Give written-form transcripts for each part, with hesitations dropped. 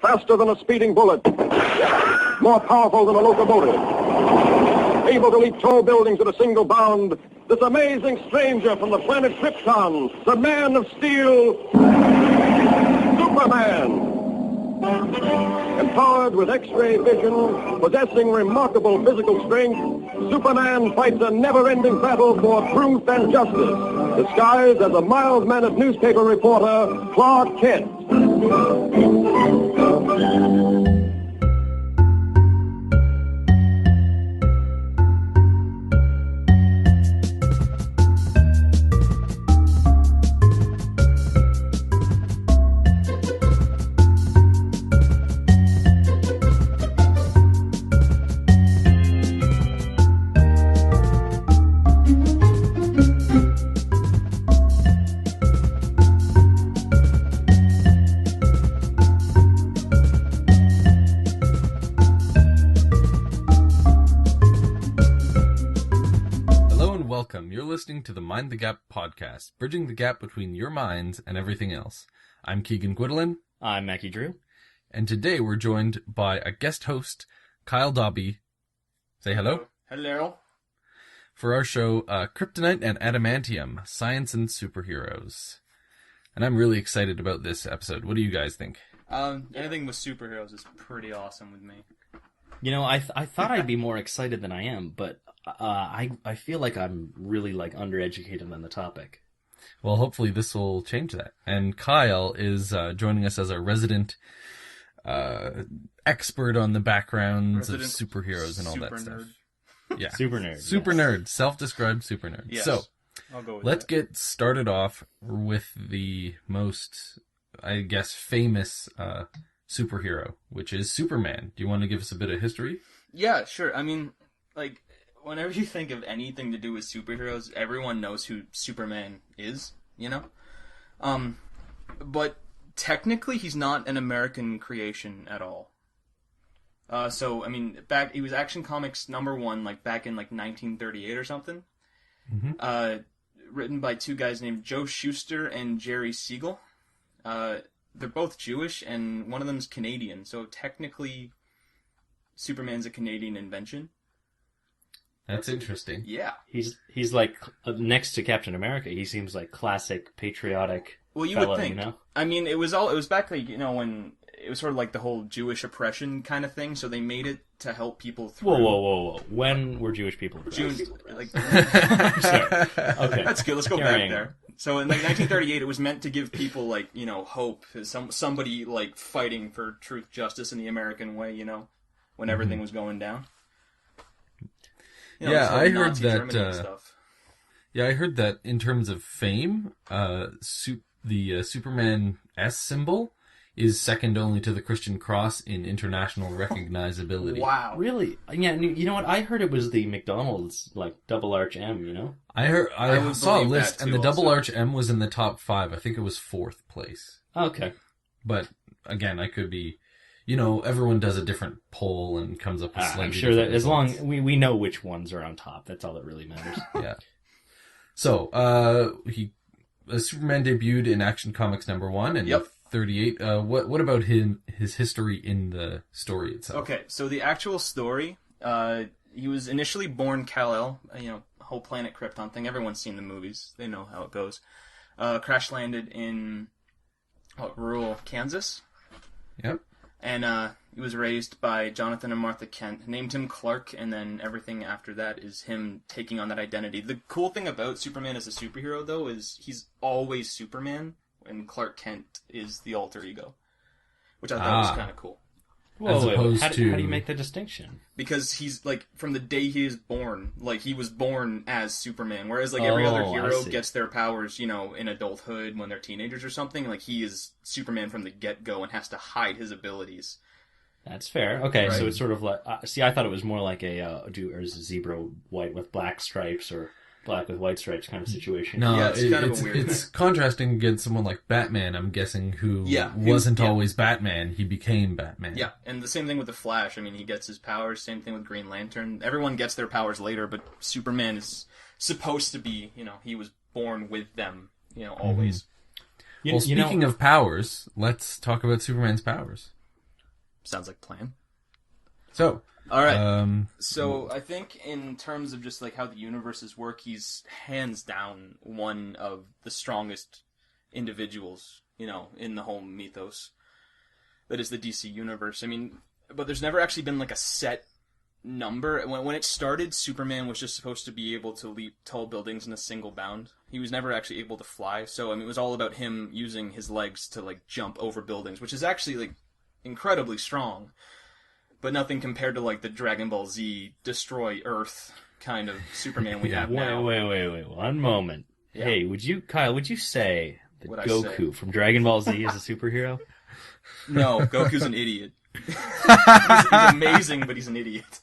faster than a speeding bullet, more powerful than a locomotive, able to leap tall buildings at a single bound, this amazing stranger from the planet Krypton, the Man of Steel, Superman. Empowered with X-ray vision, possessing remarkable physical strength, Superman fights a never-ending battle for truth and justice, disguised as a mild-mannered newspaper reporter, Clark Kent. Listening to the Mind the Gap podcast, bridging the gap between your minds and everything else. I'm Keegan Gwydolin. I'm Mackie Drew. And today we're joined by a guest host, Kyle Dobby. Say hello. Hello. For our show, Kryptonite and Adamantium, Science and Superheroes. And I'm really excited about this episode. What do you guys think? Anything with superheroes is pretty awesome with me. You know, I thought I'd be more excited than I am, but I feel like I'm really undereducated on the topic. Well, hopefully this will change that. And Kyle is joining us as a resident expert on the backgrounds of superheroes and all that stuff. Yeah, super nerd. Super nerd, self-described super nerd. Yes. So I'll go with let's that. get started off with the most, I guess, famous superhero, which is Superman. Do you want to give us a bit of history? Yeah, sure. I mean, whenever you think of anything to do with superheroes, everyone knows who Superman is, you know? But technically he's not an American creation at all. So, I mean, he was Action Comics #1, back in 1938 or something. Mm-hmm. Written by two guys named Joe Shuster and Jerry Siegel. They're both Jewish, and one of them's Canadian, so technically Superman's a Canadian invention. That's interesting. Yeah. He's like, next to Captain America, he seems like classic patriotic Well, you fellow, would think. you know? I mean, it was back, when it was sort of like the whole Jewish oppression kind of thing, so they made it to help people through. Whoa. When were Jewish people oppressed? Sorry. Okay. That's good, let's go back there. So in 1938, it was meant to give people, hope, somebody, fighting for truth, justice in the American way, when everything was going down. Yeah, I heard Nazi Germany and that. Stuff. Yeah, I heard that in terms of fame, the Superman S symbol is second only to the Christian cross in international recognizability. Wow. Really? Yeah, you know what? I heard it was the McDonald's, double arch M, you know? I saw a believe list, that and too, the double also. arch M was in the top 5. I think it was 4th place. Okay. But, again, I could be... everyone does a different poll and comes up with slightly I'm sure that different as results. long we know which ones are on top, that's all that really matters. Yeah. So, Superman debuted in Action Comics #1 in Yep. 38. What about his history in the story itself? Okay, so the actual story, he was initially born Kal-El, whole planet Krypton thing. Everyone's seen the movies. They know how it goes. Crash landed in rural Kansas. Yep. And he was raised by Jonathan and Martha Kent, named him Clark, and then everything after that is him taking on that identity. The cool thing about Superman as a superhero, though, is he's always Superman, and Clark Kent is the alter ego, which I thought was kind of cool. Whoa, As wait, opposed how to... do you make the distinction? Because he's, from the day he is born, he was born as Superman, whereas, every other I hero see. gets their powers, in adulthood when they're teenagers or something. He is Superman from the get-go and has to hide his abilities. That's fair. Okay, Right. so it's sort of like... see, I thought it was more like or is a zebra white with black stripes or black with white stripes kind of situation. No, Yeah, it's kind of a weird it's thing. contrasting against someone like Batman, I'm guessing, who wasn't always Batman. He became Batman. Yeah, and the same thing with the Flash. I mean, he gets his powers. Same thing with Green Lantern. Everyone gets their powers later, but Superman is supposed to be, he was born with them, always. Well, speaking of powers, let's talk about Superman's powers. Sounds like a plan. So, all right. So I think in terms of just like how the universes work, he's hands down one of the strongest individuals, in the whole mythos that is the DC universe. I mean, but there's never actually been like a set number. When it started, Superman was just supposed to be able to leap tall buildings in a single bound. He was never actually able to fly. So I mean, it was all about him using his legs to like jump over buildings, which is actually like incredibly strong. But nothing compared to, like, the Dragon Ball Z destroy Earth kind of Superman we have now. Wait. 1 moment. Yeah. Hey, Kyle, would you say that Goku from Dragon Ball Z is a superhero? No, Goku's an idiot. he's amazing, but he's an idiot.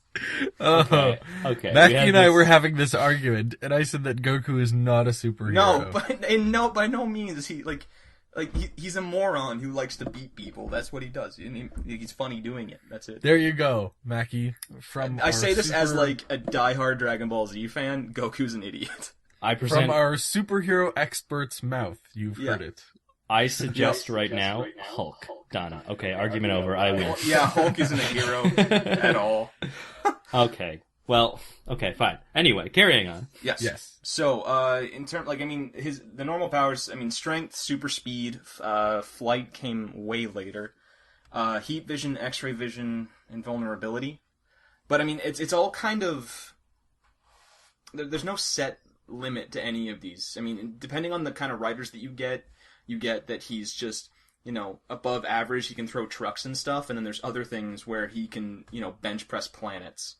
Okay. Mackie and I were having this argument, and I said that Goku is not a superhero. By no means is he, he's a moron who likes to beat people. That's what he does. He's funny doing it. That's it. There you go, Mackie. I say this as like a diehard Dragon Ball Z fan. Goku's an idiot. From our superhero expert's mouth, you've heard it. I suggest right now, Hulk. Donna. Okay, argument over. I win. Yeah, Hulk isn't a hero at all. Okay. Well, okay, fine. Anyway, carrying on. Yes. So, in terms, the normal powers, strength, super speed, flight came way later. Heat vision, X-ray vision, invulnerability. But, it's all kind of... There's no set limit to any of these. Depending on the kind of writers that you get that he's just, above average, he can throw trucks and stuff, and then there's other things where he can, bench press planets.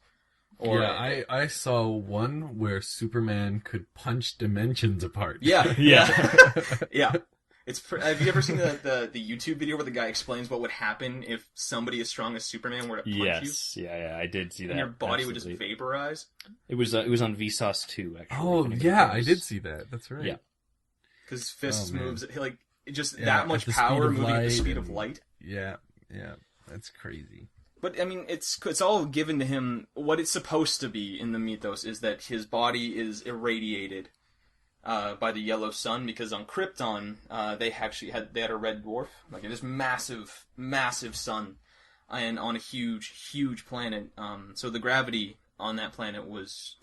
I saw one where Superman could punch dimensions apart. Yeah. Have you ever seen the YouTube video where the guy explains what would happen if somebody as strong as Superman were to punch you? Yes, yeah, I did see that. And your body would just vaporize. It was on Vsauce 2, actually. Oh yeah, I did see that. That's right. Yeah, because fists moves that much power moving at the speed of light. Yeah, that's crazy. But, it's all given to him. What it's supposed to be in the mythos is that his body is irradiated by the yellow sun, because on Krypton, they had a red dwarf, like this massive, massive sun, and on a huge, huge planet. So the gravity on that planet was,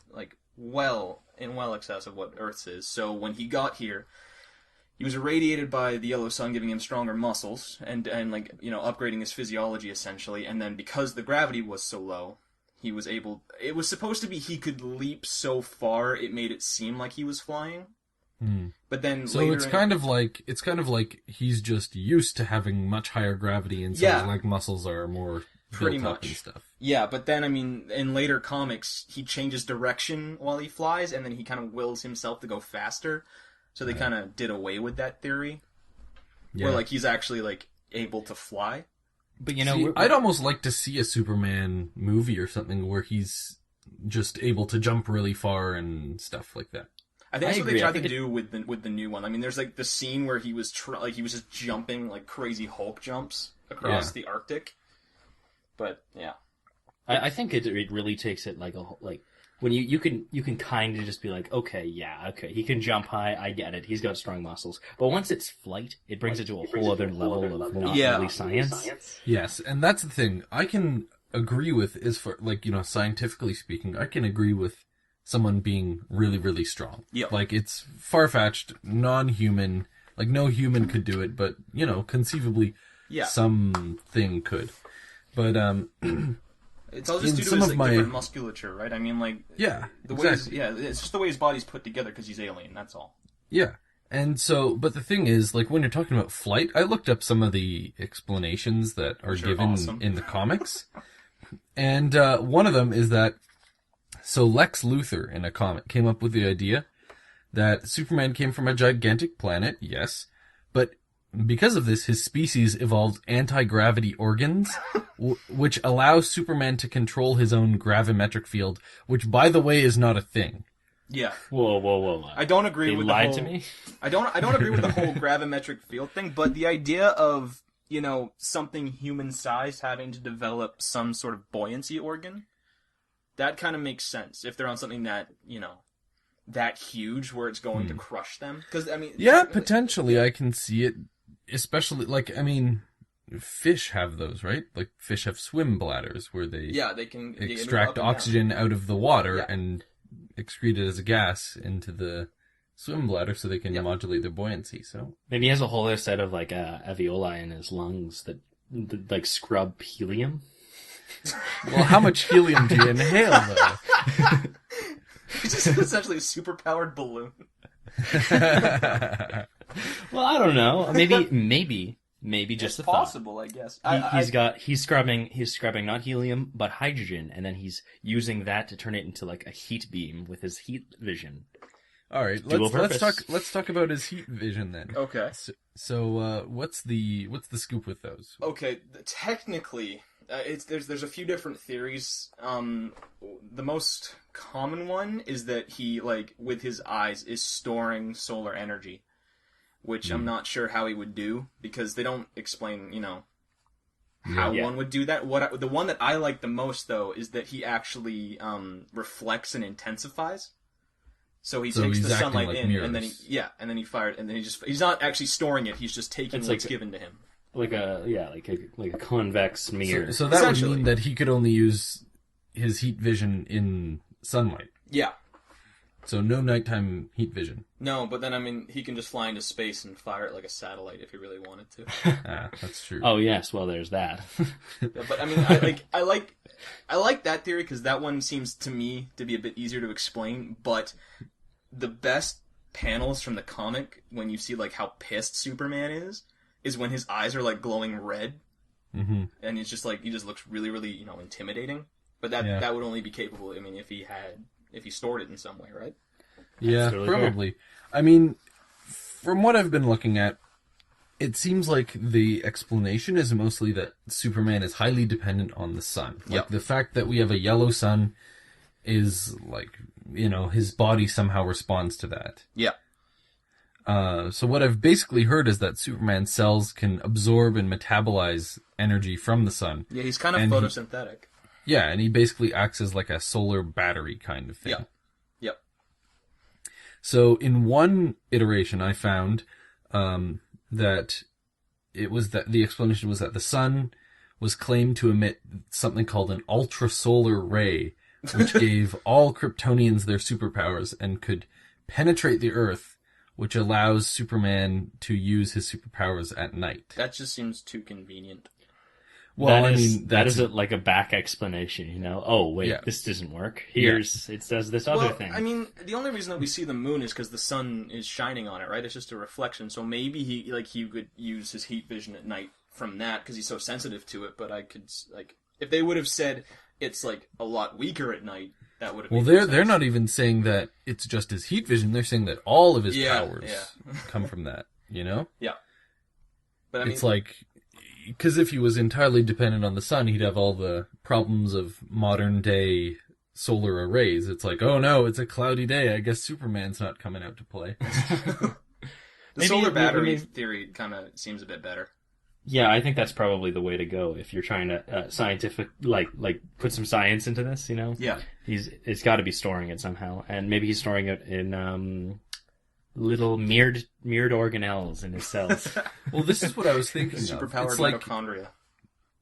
well excess of what Earth's is. So when he got here, he was irradiated by the yellow sun, giving him stronger muscles and upgrading his physiology essentially. And then because the gravity was so low, he was able. It was supposed to be he could leap so far it made it seem like he was flying. But then it's kind of like he's just used to having much higher gravity, and so his muscles are more pretty built much up and stuff. Yeah, but then in later comics, he changes direction while he flies, and then he kind of wills himself to go faster. So they kind of did away with that theory, where he's actually able to fly. But I'd almost like to see a Superman movie or something where he's just able to jump really far and stuff like that. I think that's what they tried to do with the new one. There's the scene where he was he was just jumping like crazy Hulk jumps across the Arctic. But yeah, I think it really takes it when you can kind of just be like, okay, he can jump high, I get it, he's got strong muscles. But once it's flight, it brings it to a whole other level of not really science. Yes, and that's the thing. I can agree with, is for scientifically speaking, I can agree with someone being really, really strong. Yeah. It's far-fetched, non-human, no human could do it, but, conceivably something could. But, it's all just due to his different musculature, right? Exactly. It's just the way his body's put together because he's alien, that's all. Yeah. And so, but the thing is, when you're talking about flight, I looked up some of the explanations that are given in the comics. And one of them is that, so Lex Luthor in a comic came up with the idea that Superman came from a gigantic planet, yes, but because of this, his species evolved anti-gravity organs, which allows Superman to control his own gravimetric field, which, by the way, is not a thing. Yeah. Whoa. I don't agree with lied to me? I don't agree with the whole gravimetric field thing, but the idea of, something human-sized having to develop some sort of buoyancy organ, that kind of makes sense if they're on something that, that huge where it's going to crush them. Because, yeah, potentially I can see it, especially, fish have those, right? Like fish have swim bladders where they they can extract oxygen out of the water and excrete it as a gas into the swim bladder so they can modulate their buoyancy. So maybe he has a whole other set of like alveoli in his lungs that like scrub helium. Well, how much helium do you inhale though? It's just essentially a super-powered balloon. Well, I don't know. Maybe just it's a possible, I guess. He's scrubbing not helium but hydrogen, and then he's using that to turn it into like a heat beam with his heat vision. All right, let's talk about his heat vision then. Okay. So what's the scoop with those? Okay, technically, there's a few different theories. The most common one is that he, like, with his eyes, is storing solar energy, which I'm not sure how he would do, because they don't explain, how one would do that. The one that I like the most, though, is that he actually reflects and intensifies. So he takes the sunlight like in, mirrors. and then he fired, and then he's not actually storing it. He's just taking what's given to him, like a convex mirror. So that would mean that he could only use his heat vision in sunlight. Yeah. So no nighttime heat vision. No, but then he can just fly into space and fire it like a satellite if he really wanted to. That's true. Oh yes, well there's that. But I like that theory because that one seems to me to be a bit easier to explain. But the best panels from the comic, when you see like how pissed Superman is when his eyes are like glowing red, and it's just like he just looks really, really intimidating. But that would only be capable. If he stored it in some way, right? Yeah, really probably. Fair. From what I've been looking at, it seems like the explanation is mostly that Superman is highly dependent on the sun. Like the fact that we have a yellow sun is like, his body somehow responds to that. Yeah. So what I've basically heard is that Superman's cells can absorb and metabolize energy from the sun. Yeah, he's kind of photosynthetic. And he basically acts as like a solar battery kind of thing. Yep. So in one iteration, I found that the explanation was that the sun was claimed to emit something called an ultrasolar ray, which gave all Kryptonians their superpowers and could penetrate the Earth, which allows Superman to use his superpowers at night. That just seems too convenient. Well, that is like a back explanation, Oh, wait, this doesn't work. It does this other thing. The only reason that we see the moon is because the sun is shining on it, right? It's just a reflection. So maybe he could use his heat vision at night from that because he's so sensitive to it. But I could if they would have said it's like a lot weaker at night, that would have. Well, they're not even saying that it's just his heat vision. They're saying that all of his powers come from that. Yeah. But it's like. Because if he was entirely dependent on the sun, he'd have all the problems of modern-day solar arrays. It's like, oh no, it's a cloudy day. I guess Superman's not coming out to play. The solar battery theory kind of seems a bit better. Yeah, I think that's probably the way to go if you're trying to scientific put some science into this. Yeah, it's got to be storing it somehow, and maybe he's storing it in little mirrored organelles in his cells. Well, this is what I was thinking. Superpowered mitochondria.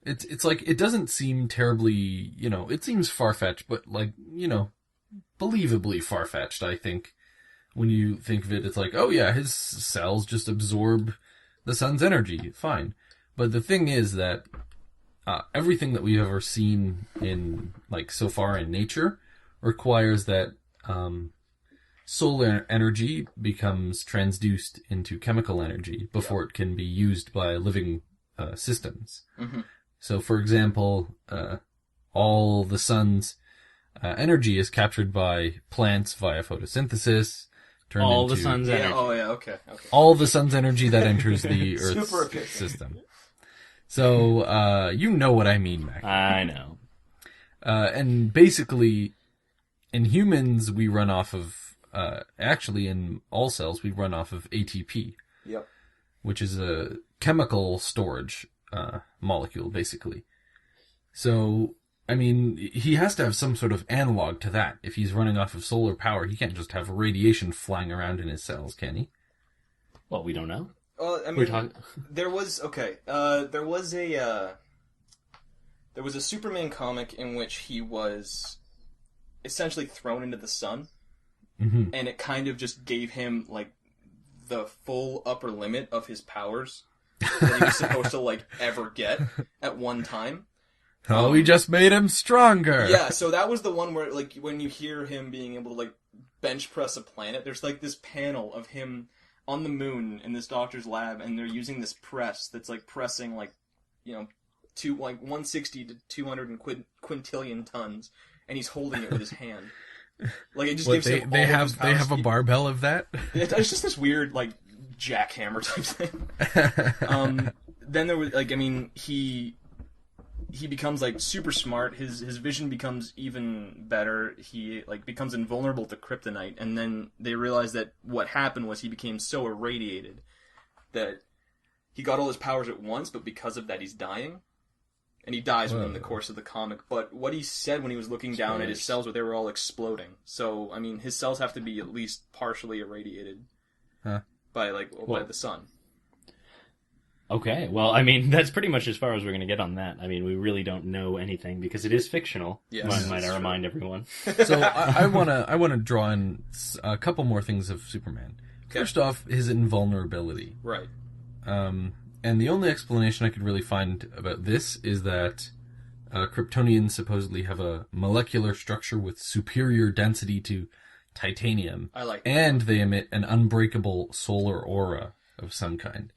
It's like it doesn't seem terribly, it seems far-fetched, but believably far-fetched. I think when you think of it, it's like, oh yeah, his cells just absorb the sun's energy, fine. But the thing is that everything that we've ever seen in so far in nature requires that. Solar energy becomes transduced into chemical energy before it can be used by living systems. Mm-hmm. So, for example, all the sun's energy is captured by plants via photosynthesis. All the sun's energy. Oh, yeah, okay. All the sun's energy that enters the Earth's system. So, you know what I mean, Mac. I know. And basically, in humans, we run off of actually, in all cells, we run off of ATP. Yep. Which is a chemical storage molecule, basically. So, he has to have some sort of analog to that. If he's running off of solar power, he can't just have radiation flying around in his cells, can he? Well, we don't know. Well, I mean, there was a Superman comic in which he was essentially thrown into the sun, and it kind of just gave him like the full upper limit of his powers that he was supposed to like ever get at one time. Oh, we just made him stronger. Yeah, so that was the one where like when you hear him being able to like bench press a planet, there's like this panel of him on the moon in this doctor's lab, and they're using this press that's like pressing like, 160 to 200 and quintillion tons, and he's holding it with his hand. Like it just gives him they have a barbell of that. It's just this weird like jackhammer type thing. Then there was like, I mean, he becomes like super smart. His vision becomes even better. He like becomes invulnerable to kryptonite, and then they realize that what happened was he became so irradiated that he got all his powers at once, but because of that he's dying. And he dies within the course of the comic. But what he said when he was looking down at his cells, they were all exploding. So, I mean, his cells have to be at least partially irradiated by the sun. Okay, well, I mean, that's pretty much as far as we're going to get on that. I mean, we really don't know anything because it is fictional. Yes, might I remind everyone? So I wanna draw in a couple more things of Superman. Okay. First off, his invulnerability. Right. And the only explanation I could really find about this is that Kryptonians supposedly have a molecular structure with superior density to titanium. I like that. And they emit an unbreakable solar aura of some kind.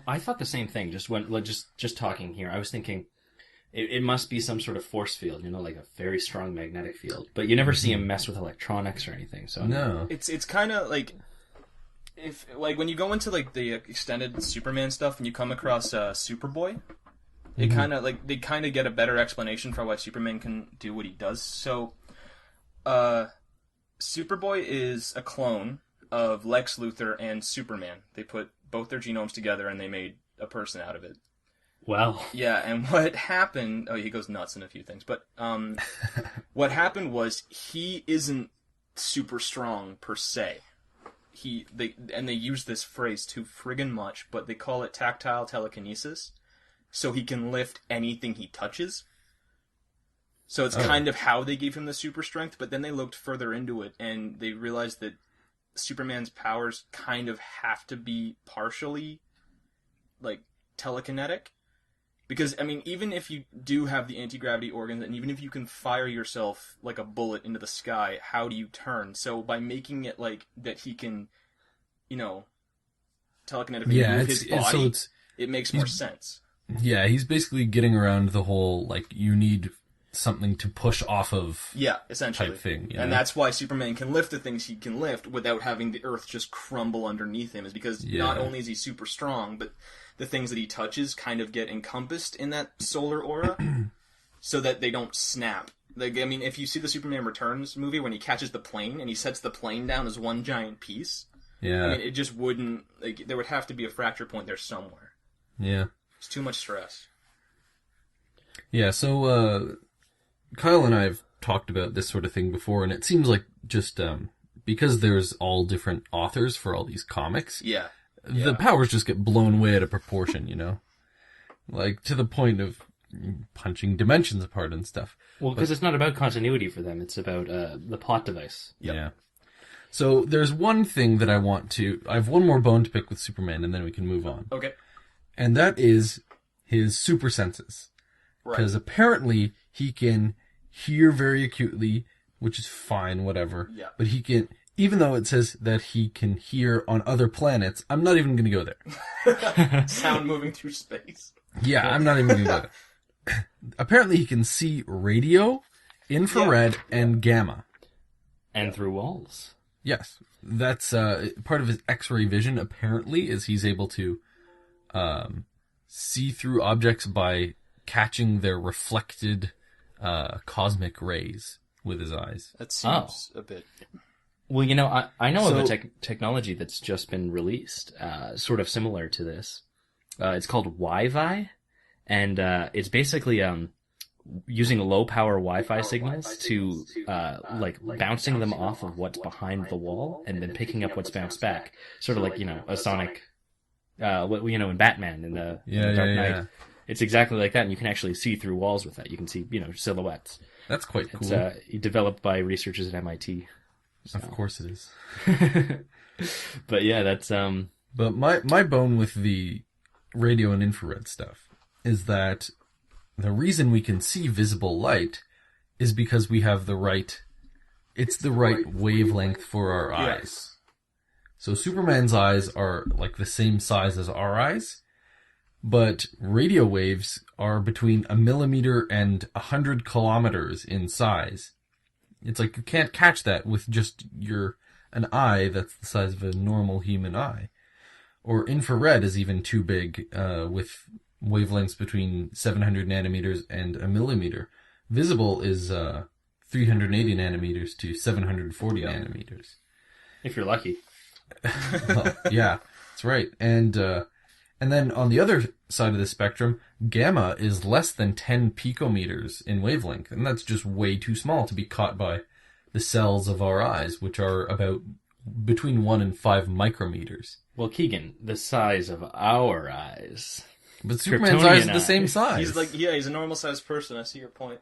I thought the same thing. Just talking here, I was thinking it must be some sort of force field, like a very strong magnetic field. But you never see him mess with electronics or anything. So no, it's kind of like. If when you go into like the extended Superman stuff and you come across Superboy, it kind of they kind of get a better explanation for why Superman can do what he does. So, Superboy is a clone of Lex Luthor and Superman. They put both their genomes together and they made a person out of it. Wow. Yeah, and what happened? Oh, he goes nuts in a few things, but what happened was he isn't super strong per se. They use this phrase too friggin' much, but they call it tactile telekinesis. So he can lift anything he touches. So it's kind of how they gave him the super strength, but then they looked further into it and they realized that Superman's powers kind of have to be partially like telekinetic. Because, I mean, even if you do have the anti-gravity organs, and even if you can fire yourself like a bullet into the sky, how do you turn? So by making it like that he can, telekinetically move his body, it makes more sense. Yeah, he's basically getting around the whole, like, you need something to push off of essentially. Type thing. And that's why Superman can lift the things he can lift without having the earth just crumble underneath him, is because not only is he super strong, but the things that he touches kind of get encompassed in that solar aura so that they don't snap. Like, I mean, if you see the Superman Returns movie when he catches the plane and he sets the plane down as one giant piece, I mean, it just wouldn't, like, there would have to be a fracture point there somewhere. Yeah. It's too much stress. Yeah, so, Kyle and I have talked about this sort of thing before, and it seems like just, because there's all different authors for all these comics. Yeah. The powers just get blown way out of proportion, Like, to the point of punching dimensions apart and stuff. Well, because it's not about continuity for them. It's about the plot device. Yep. Yeah. So, there's one thing that I have one more bone to pick with Superman, and then we can move on. Okay. And that is his super senses. Right. Because apparently he can hear very acutely, which is fine, whatever. Yeah. But he can... Even though it says that he can hear on other planets, I'm not even going to go there. Sound moving through space. Yeah, I'm not even going to go there. Apparently he can see radio, infrared, and gamma. And through walls. Yes. That's part of his X-ray vision, apparently, is he's able to see through objects by catching their reflected cosmic rays with his eyes. That seems a bit... Well, I know of a technology that's just been released, sort of similar to this. It's called Wi-Fi, and it's basically using low-power Wi-Fi signals to, bouncing them off of what's behind the wall, and then picking up what's bounced back. Sort of like, a sonic in Batman in the Dark Knight. It's exactly like that, and you can actually see through walls with that. You can see, silhouettes. That's quite cool. It's developed by researchers at MIT. So. Of course it is. But yeah, that's But my bone with the radio and infrared stuff is that the reason we can see visible light is because we have the right wavelength for our eyes. So Superman's eyes are like the same size as our eyes, but radio waves are between 1 millimeter and 100 kilometers in size. It's like you can't catch that with just an eye that's the size of a normal human eye. Or infrared is even too big, with wavelengths between 700 nanometers and 1 millimeter. Visible is 380 nanometers to 740 nanometers. If you're lucky. Well, yeah, that's right. And then on the other side of the spectrum, gamma is less than 10 picometers in wavelength, and that's just way too small to be caught by the cells of our eyes, which are about between 1 and 5 micrometers. Well, Keegan, the size of our eyes. But Superman's eyes are the same size. He's a normal-sized person. I see your point.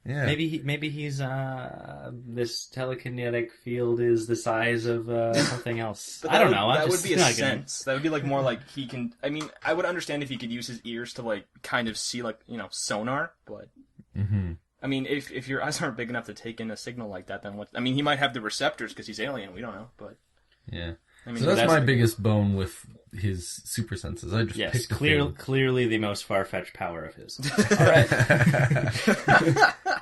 Yeah. Maybe he's this telekinetic field is the size of something else. I don't know. That would be a sense. That would be more like he can. I mean, I would understand if he could use his ears to kind of see sonar, but. Mm-hmm. I mean, if your eyes aren't big enough to take in a signal like that, then what? I mean, he might have the receptors because he's alien. We don't know, but. Yeah. I mean, so that's my biggest bone with his super senses. I just picked clearly the most far-fetched power of his. All right.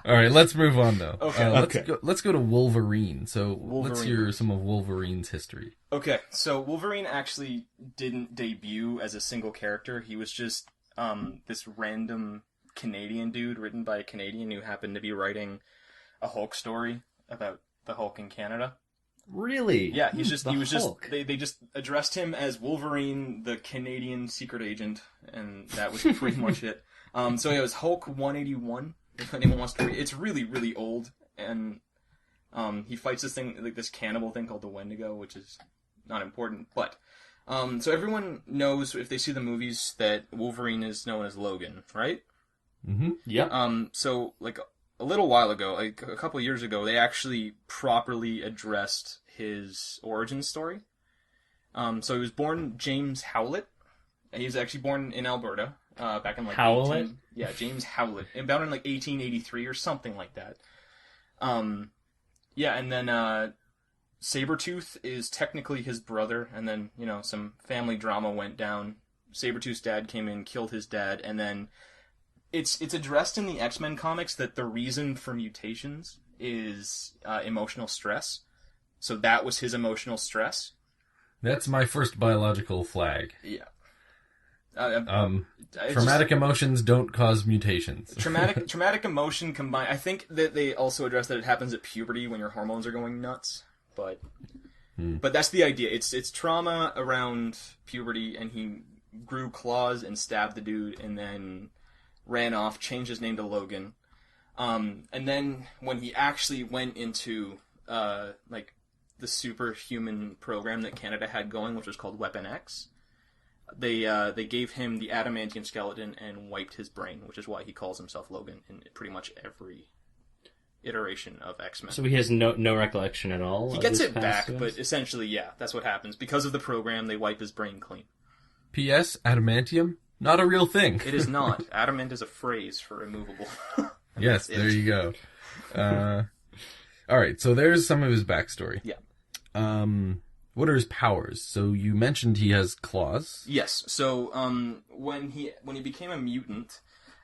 All right, let's move on though. Okay. Let's go to Wolverine. So let's hear some of Wolverine's history. Okay, so Wolverine actually didn't debut as a single character. He was just this random Canadian dude written by a Canadian who happened to be writing a Hulk story about the Hulk in Canada. Really? Yeah, he was Hulk. They just addressed him as Wolverine, the Canadian secret agent, and that was pretty much it. So it was Hulk 181, if anyone wants to read. It's really, really old, and he fights this cannibal thing called the Wendigo, which is not important, but so everyone knows, if they see the movies, that Wolverine is known as Logan, right? Mm-hmm. Yeah. So a little while ago, a couple years ago, they actually properly addressed his origin story. So he was born James Howlett. He was actually born in Alberta, back in Howlett? James Howlett. About in 1883 or something like that. Yeah, and then Sabretooth is technically his brother, and then, some family drama went down. Sabretooth's dad came in, killed his dad, and then It's addressed in the X-Men comics that the reason for mutations is emotional stress. So that was his emotional stress. That's my first biological flag. Yeah. Traumatic emotions don't cause mutations. Traumatic emotion combined. I think that they also address that it happens at puberty when your hormones are going nuts. But that's the idea. It's trauma around puberty, and he grew claws and stabbed the dude, and then ran off, changed his name to Logan. And then when he actually went into the superhuman program that Canada had going, which was called Weapon X, they gave him the Adamantium skeleton and wiped his brain, which is why he calls himself Logan in pretty much every iteration of X-Men. So he has no recollection at all? He gets it back, but essentially, yeah, that's what happens. Because of the program, they wipe his brain clean. P.S. Adamantium? Not a real thing. It is not. Adamant is a phrase for immovable. Yes, there you go. All right, so there's some of his backstory. Yeah. What are his powers? So you mentioned he has claws. Yes. So when he became a mutant,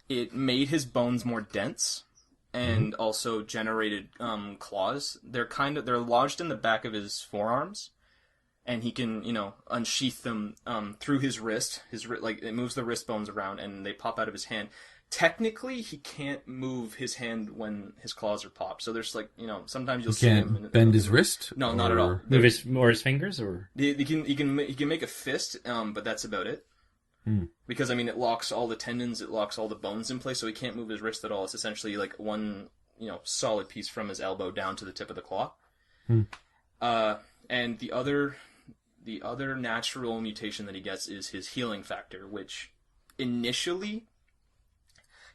it made his bones more dense, and also generated claws. They're lodged in the back of his forearms. And he can, unsheath them through his wrist. It moves the wrist bones around, and they pop out of his hand. Technically, he can't move his hand when his claws are popped. So there's sometimes you'll see him. Can't bend his wrist? No, not at all. Move his fingers, or he can make a fist, but that's about it. Because it locks all the tendons, it locks all the bones in place, so he can't move his wrist at all. It's essentially like one, solid piece from his elbow down to the tip of the claw. And the other the other natural mutation that he gets is his healing factor, which initially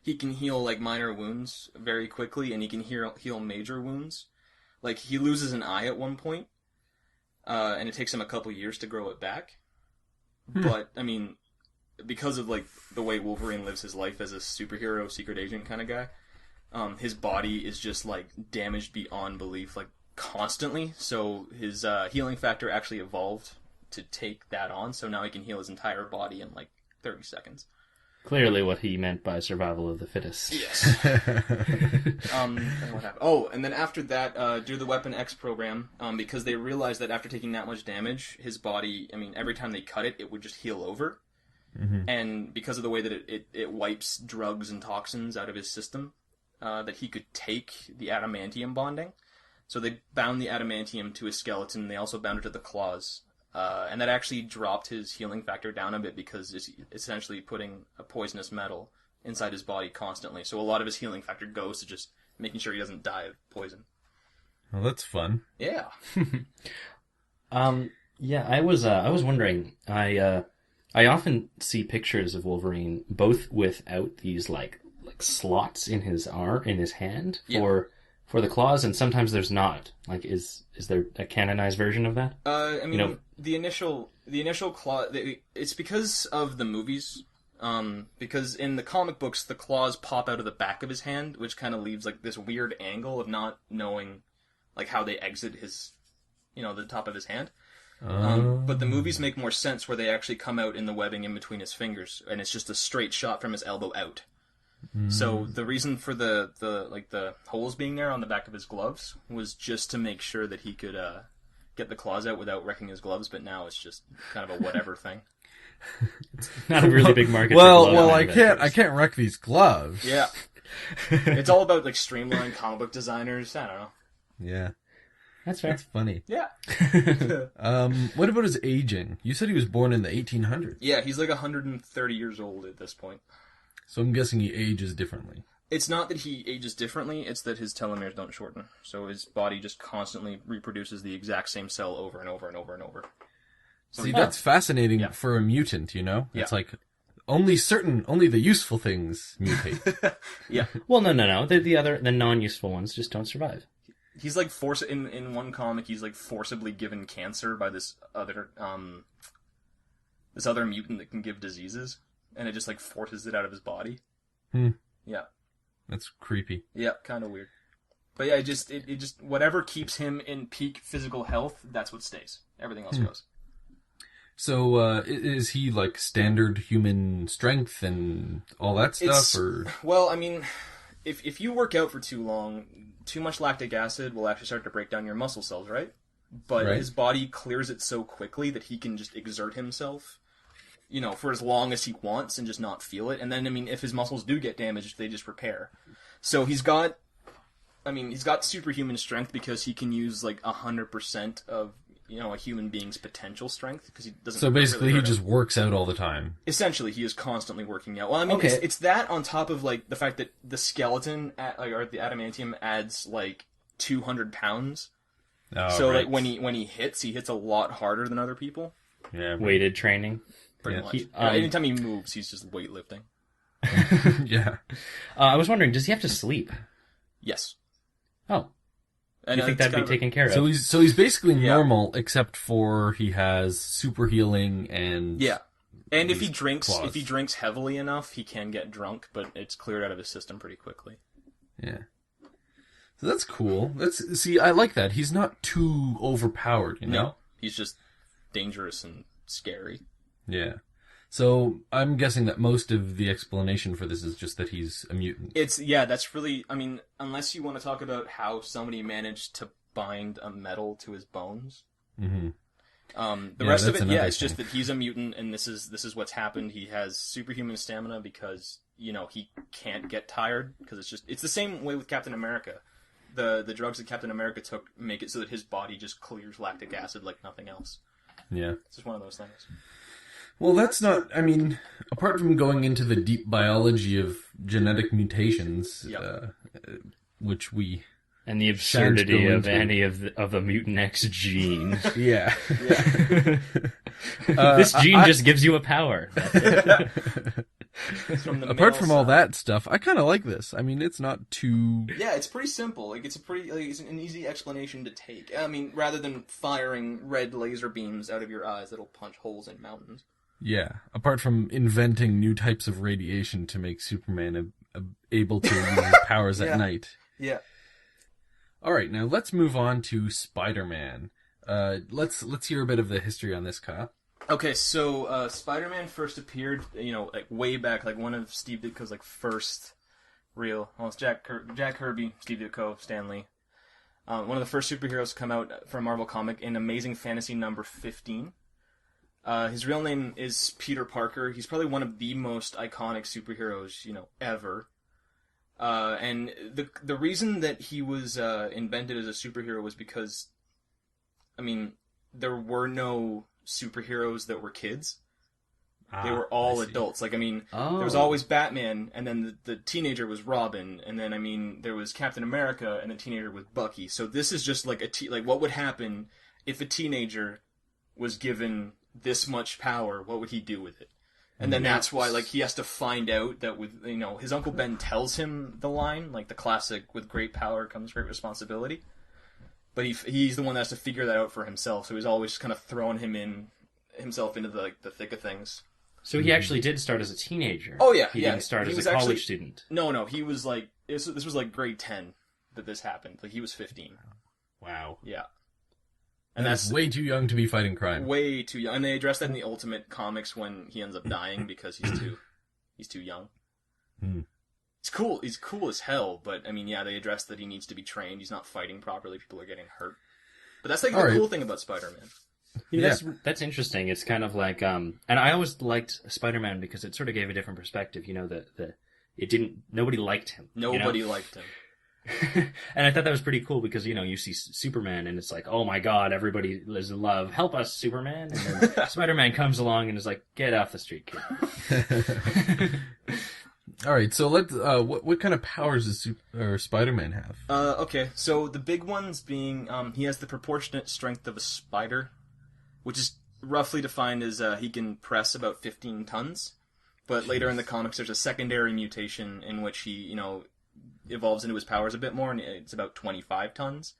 he can heal like minor wounds very quickly, and he can heal major wounds. Like he loses an eye at one point, and it takes him a couple years to grow it back. But I mean, because of like the way Wolverine lives his life as a superhero, secret agent kind of guy, his body is just like damaged beyond belief, like constantly. So his healing factor actually evolved to take that on. So now he can heal his entire body in like 30 seconds. Clearly what he meant by survival of the fittest. Yes. And what happened? Oh, and then after that, do the Weapon X program, because they realized that after taking that much damage, his body, I mean, every time they cut it, it would just heal over. Mm-hmm. And because of the way that it wipes drugs and toxins out of his system, that he could take the adamantium bonding. So they bound the adamantium to his skeleton, they also bound it to the claws. And that actually dropped his healing factor down a bit because it's essentially putting a poisonous metal inside his body constantly. So a lot of his healing factor goes to just making sure he doesn't die of poison. Well, that's fun. Yeah. Yeah, I was wondering. I often see pictures of Wolverine both without these like slots in his hand for the claws, and sometimes there's not. Like, is there a canonized version of that? I mean, the initial claw. It's because of the movies. Because in the comic books, the claws pop out of the back of his hand, which kind of leaves like this weird angle of not knowing, like how they exit his, the top of his hand. But the movies make more sense where they actually come out in the webbing in between his fingers, and it's just a straight shot from his elbow out. So the reason for the holes being there on the back of his gloves was just to make sure that he could get the claws out without wrecking his gloves, but now it's just kind of a whatever thing. It's not a really big market. Well, I can't wreck these gloves. Yeah, it's all about like streamlined comic book designers. I don't know. Yeah, that's fair. That's funny. Yeah. What about his aging? You said he was born in the 1800s. Yeah, he's like 130 years old at this point. So I'm guessing he ages differently. It's not that he ages differently, it's that his telomeres don't shorten. So his body just constantly reproduces the exact same cell over and over and over and over. So see, that's fascinating for a mutant, Yeah. It's like only the useful things mutate. Yeah. Well, no. The non-useful ones just don't survive. He's like in one comic, he's like forcibly given cancer by this other mutant that can give diseases. And it just like forces it out of his body. Yeah. That's creepy. Yeah, kind of weird. But yeah, it just whatever keeps him in peak physical health, that's what stays. Everything else goes. So is he like standard human strength and all that stuff? Or well, I mean, if you work out for too long, too much lactic acid will actually start to break down your muscle cells, right? But his body clears it so quickly that he can just exert himself. For as long as he wants and just not feel it. And then, I mean, if his muscles do get damaged, they just repair. So he's got superhuman strength because he can use, like, 100% of, a human being's potential strength. Because he doesn't. So basically really he just works out all the time. Essentially, he is constantly working out. Well, I mean, it's that on top of, like, the fact that the skeleton, or the adamantium adds, like, 200 pounds. Oh, so, right. like, when he hits a lot harder than other people. Yeah. Weighted training. Pretty much. Anytime he moves, he's just weightlifting. Yeah. I was wondering, does he have to sleep? Yes. Oh. And you think that'd be taken care of? So he's basically normal, except for he has super healing and and if he drinks heavily enough, he can get drunk, but it's cleared out of his system pretty quickly. Yeah. So that's cool. I like that. He's not too overpowered, No, he's just dangerous and scary. Yeah. So I'm guessing that most of the explanation for this is just that he's a mutant. That's really, I mean, unless you want to talk about how somebody managed to bind a metal to his bones. Mm-hmm. The rest of it, it's just that he's a mutant, and this is what's happened. He has superhuman stamina because, he can't get tired, because it's the same way with Captain America. The drugs that Captain America took make it so that his body just clears lactic acid like nothing else. Yeah. It's just one of those things. Well, that's not, I mean, apart from going into the deep biology of genetic mutations, which we And the absurdity of any of the Mutant X gene. Yeah. This gene just gives you a power. Apart from all that stuff, I kind of like this. I mean, it's not too... Yeah, it's pretty simple. Like, it's an easy explanation to take. I mean, rather than firing red laser beams out of your eyes that'll punch holes in mountains. Yeah, apart from inventing new types of radiation to make Superman able to use his powers at night. Yeah. All right, now let's move on to Spider-Man. Let's hear a bit of the history on this, Kyle. Okay, so Spider-Man first appeared, like way back, like one of Steve Ditko's like first real. Well, it's Jack Kirby, Steve Ditko, Stan Lee. One of the first superheroes to come out from Marvel comic in Amazing Fantasy number 15. His real name is Peter Parker. He's probably one of the most iconic superheroes, ever. And the reason that he was invented as a superhero was because, I mean, there were no superheroes that were kids. They were all adults. Like, I mean, there was always Batman, and then the teenager was Robin, and then, I mean, there was Captain America, and the teenager was Bucky. So this is just like what would happen if a teenager was given this much power? What would he do with it? And then that's why, like, he has to find out that with, his Uncle Ben tells him the line, like the classic, with great power comes great responsibility. But he's the one that has to figure that out for himself, so he's always kind of throwing himself into the thick of things. So he actually did start as a teenager. Oh, yeah. He didn't start as a college student. No, he was like, this was like grade 10 that this happened. Like, he was 15. Wow. Yeah. And that's way too young to be fighting crime. Way too young. And they address that in the Ultimate Comics when he ends up dying because he's too young. He's cool as hell, but I mean, yeah, they address that he needs to be trained. He's not fighting properly. People are getting hurt. But that's like the cool thing about Spider-Man. Yeah, that's interesting. It's kind of like, and I always liked Spider-Man because it sort of gave a different perspective. Nobody liked him. Nobody liked him. And I thought that was pretty cool because, you see Superman and it's like, oh my god, everybody is in love. Help us, Superman. And then Spider-Man comes along and is like, get off the street, kid. All right, so let's. What kind of powers does Spider-Man have? Okay, so the big ones being, he has the proportionate strength of a spider, which is roughly defined as he can press about 15 tons. But later in the comics, there's a secondary mutation in which he, evolves into his powers a bit more, and it's about 25 tons.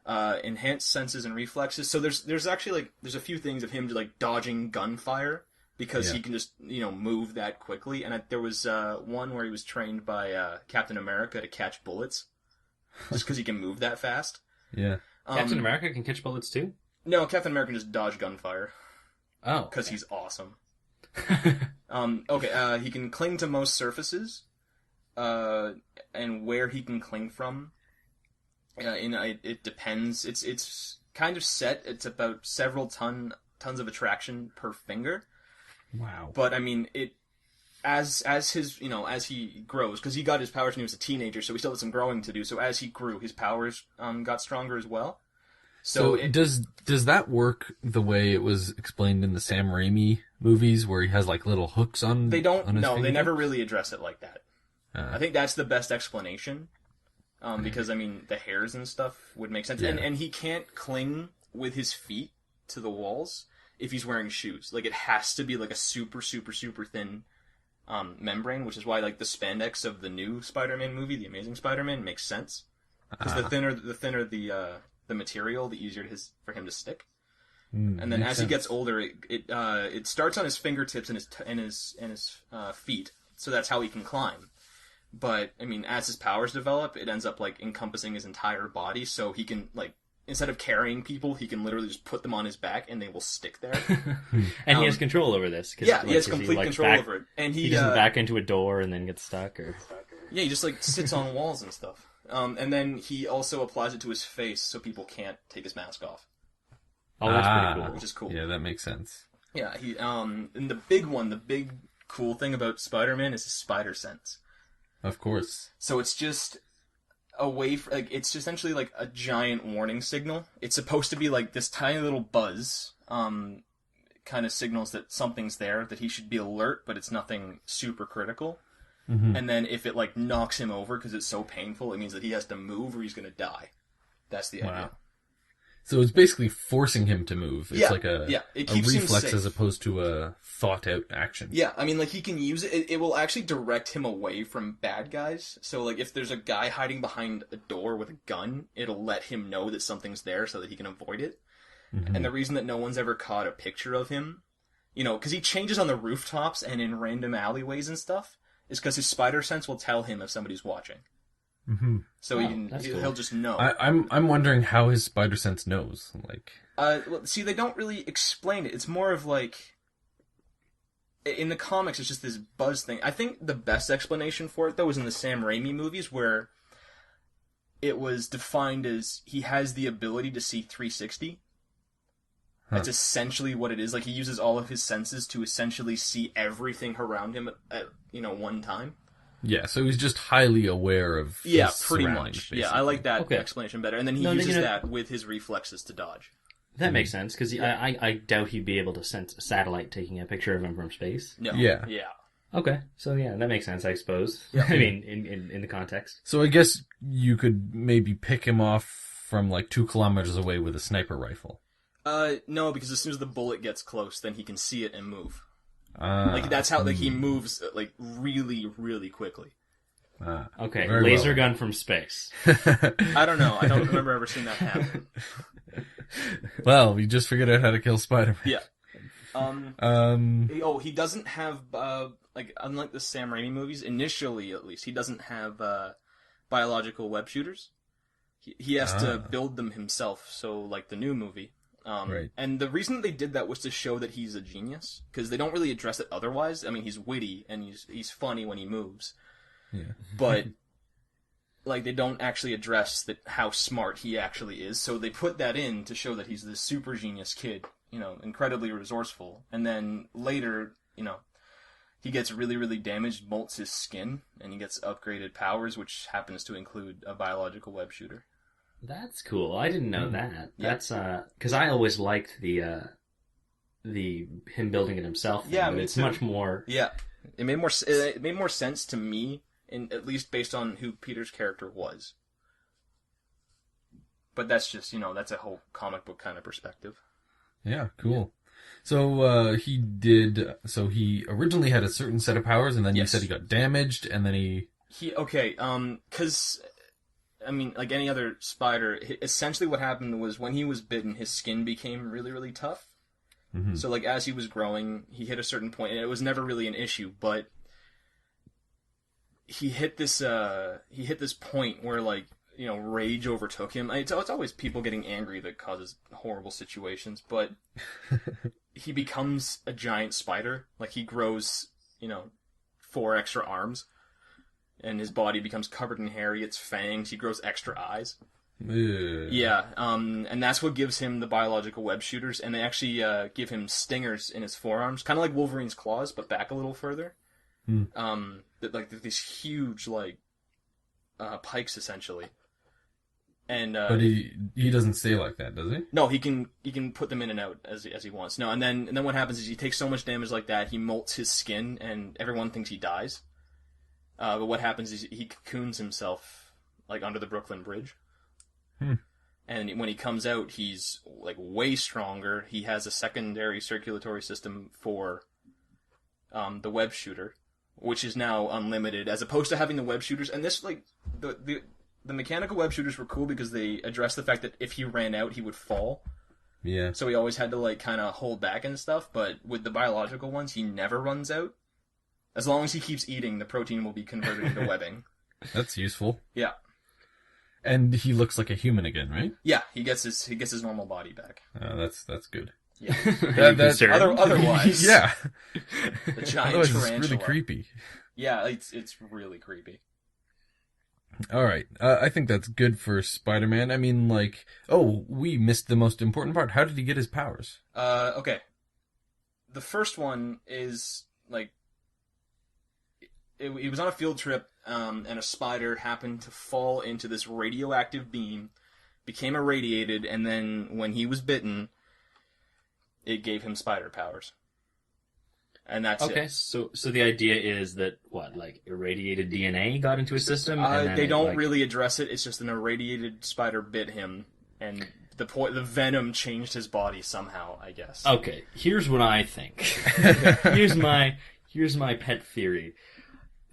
Enhanced senses and reflexes. So there's actually there's a few things of him like dodging gunfire because he can just move that quickly. And there was one where he was trained by Captain America to catch bullets, just because he can move that fast. Yeah. Captain America can catch bullets too? No, Captain America can just dodge gunfire. Oh, because he's awesome. He can cling to most surfaces. And where he can cling from, it depends. It's kind of set. It's about several tons of attraction per finger. Wow. But I mean, as he grows, because he got his powers when he was a teenager, so he still had some growing to do. So as he grew, his powers got stronger as well. So does that work the way it was explained in the Sam Raimi movies, where he has like little hooks on? They don't. On his no, finger? They never really address it like that. I think that's the best explanation, because I mean the hairs and stuff would make sense, and he can't cling with his feet to the walls if he's wearing shoes. Like, it has to be like a super super super thin membrane, which is why like the spandex of the new Spider-Man movie, The Amazing Spider-Man, makes sense because the thinner the material, the easier it is for him to stick. And then as he gets older, it starts on his fingertips and his feet, so that's how he can climb. But, I mean, as his powers develop, it ends up, like, encompassing his entire body, so he can, like, instead of carrying people, he can literally just put them on his back, and they will stick there. And he has control over this. He has complete control over it. And he doesn't back into a door and then gets stuck, or... Yeah, he just, like, sits on walls and stuff. And then he also applies it to his face, so people can't take his mask off. Oh, that's pretty cool. Which is cool. Yeah, that makes sense. Yeah, and the big cool thing about Spider-Man is his spider sense. Of course. So it's just a way for, like, it's essentially like a giant warning signal. It's supposed to be like this tiny little buzz, kind of signals that something's there, that he should be alert, but it's nothing super critical. And then if it like knocks him over because it's so painful, it means that he has to move or he's going to die. That's the idea. So it's basically forcing him to move. It's like a keeps reflex him safe. as opposed to a thought-out action. Yeah, I mean, like, he can use it. It will actually direct him away from bad guys. So, like, if there's a guy hiding behind a door with a gun, it'll let him know that something's there so that he can avoid it. Mm-hmm. And the reason that no one's ever caught a picture of him, you know, because he changes on the rooftops and in random alleyways and stuff, is because his spider sense will tell him if somebody's watching. Mm-hmm. So he'll just know. I'm wondering how his spider sense knows. Like, well, see, they don't really explain it. It's more of like, in the comics, it's just this buzz thing. I think the best explanation for it, though, was in the Sam Raimi movies, where it was defined as he has the ability to see 360. That's essentially what it is. Like, he uses all of his senses to essentially see everything around him at one time. Yeah, so he's just highly aware of his pretty much. Basically. Yeah, I like that explanation better. And then he uses that with his reflexes to dodge. That makes sense, because I doubt he'd be able to sense a satellite taking a picture of him from space. No. Yeah. Okay, so yeah, that makes sense, I suppose. Yeah. I mean, in the context. So I guess you could maybe pick him off from like 2 kilometers away with a sniper rifle. No, because as soon as the bullet gets close, then he can see it and move. Like, that's how, like, he moves, like, really, really quickly. Okay, laser gun from space. I don't know. I don't remember ever seeing that happen. Well, we just figured out how to kill Spider-Man. Yeah. He doesn't have, like, unlike the Sam Raimi movies, initially, at least, he doesn't have, biological web shooters. He has to build them himself, so, like, the new movie. Right. And the reason that they did that was to show that he's a genius, because they don't really address it otherwise. I mean, he's witty, and he's funny when he moves. Yeah. But, like, they don't actually address how smart he actually is, so they put that in to show that he's this super genius kid, you know, incredibly resourceful. And then later, you know, he gets really, really damaged, molts his skin, and he gets upgraded powers, which happens to include a biological web shooter. That's cool. I didn't know that. Yeah. That's because I always liked the him building it himself. Yeah, but it's much more. Yeah, it made more sense to me, at least based on who Peter's character was. But that's just, you know, that's a whole comic book kind of perspective. Yeah, cool. So he originally had a certain set of powers, and then you said he got damaged, and then because. I mean, like any other spider, essentially what happened was when he was bitten, his skin became really, really tough. Mm-hmm. So, like, as he was growing, he hit a certain point, and it was never really an issue, but he hit this point where, like, you know, rage overtook him. It's always people getting angry that causes horrible situations, but he becomes a giant spider. Like, he grows, you know, 4 extra arms. And his body becomes covered in hair. He gets fangs. He grows extra eyes. Yeah. And that's what gives him the biological web shooters. And they actually give him stingers in his forearms, kind of like Wolverine's claws, but back a little further. These huge pikes essentially. And but he doesn't stay like that, does he? No, he can put them in and out as he wants. No, and then what happens is he takes so much damage like that, he molts his skin, and everyone thinks he dies. But what happens is he cocoons himself, like, under the Brooklyn Bridge. And when he comes out, he's, like, way stronger. He has a secondary circulatory system for the web shooter, which is now unlimited, as opposed to having the web shooters. And this, like, the mechanical web shooters were cool because they addressed the fact that if he ran out, he would fall. Yeah. So he always had to, like, kind of hold back and stuff. But with the biological ones, he never runs out. As long as he keeps eating, the protein will be converted into webbing. That's useful. Yeah. And he looks like a human again, right? Yeah, he gets his normal body back. That's good. Yeah. Otherwise, yeah. The giant Otherwise tarantula. It's really creepy. Yeah, it's really creepy. All right, I think that's good for Spider-Man. I mean, like, we missed the most important part. How did he get his powers? Okay. The first one is, like, he was on a field trip, and a spider happened to fall into this radioactive beam, became irradiated, and then when he was bitten, it gave him spider powers. And that's okay. it. So the idea is that irradiated DNA got into his system. And then they don't really address it. It's just an irradiated spider bit him, and the venom changed his body somehow, I guess. Okay, here's what I think. here's my pet theory.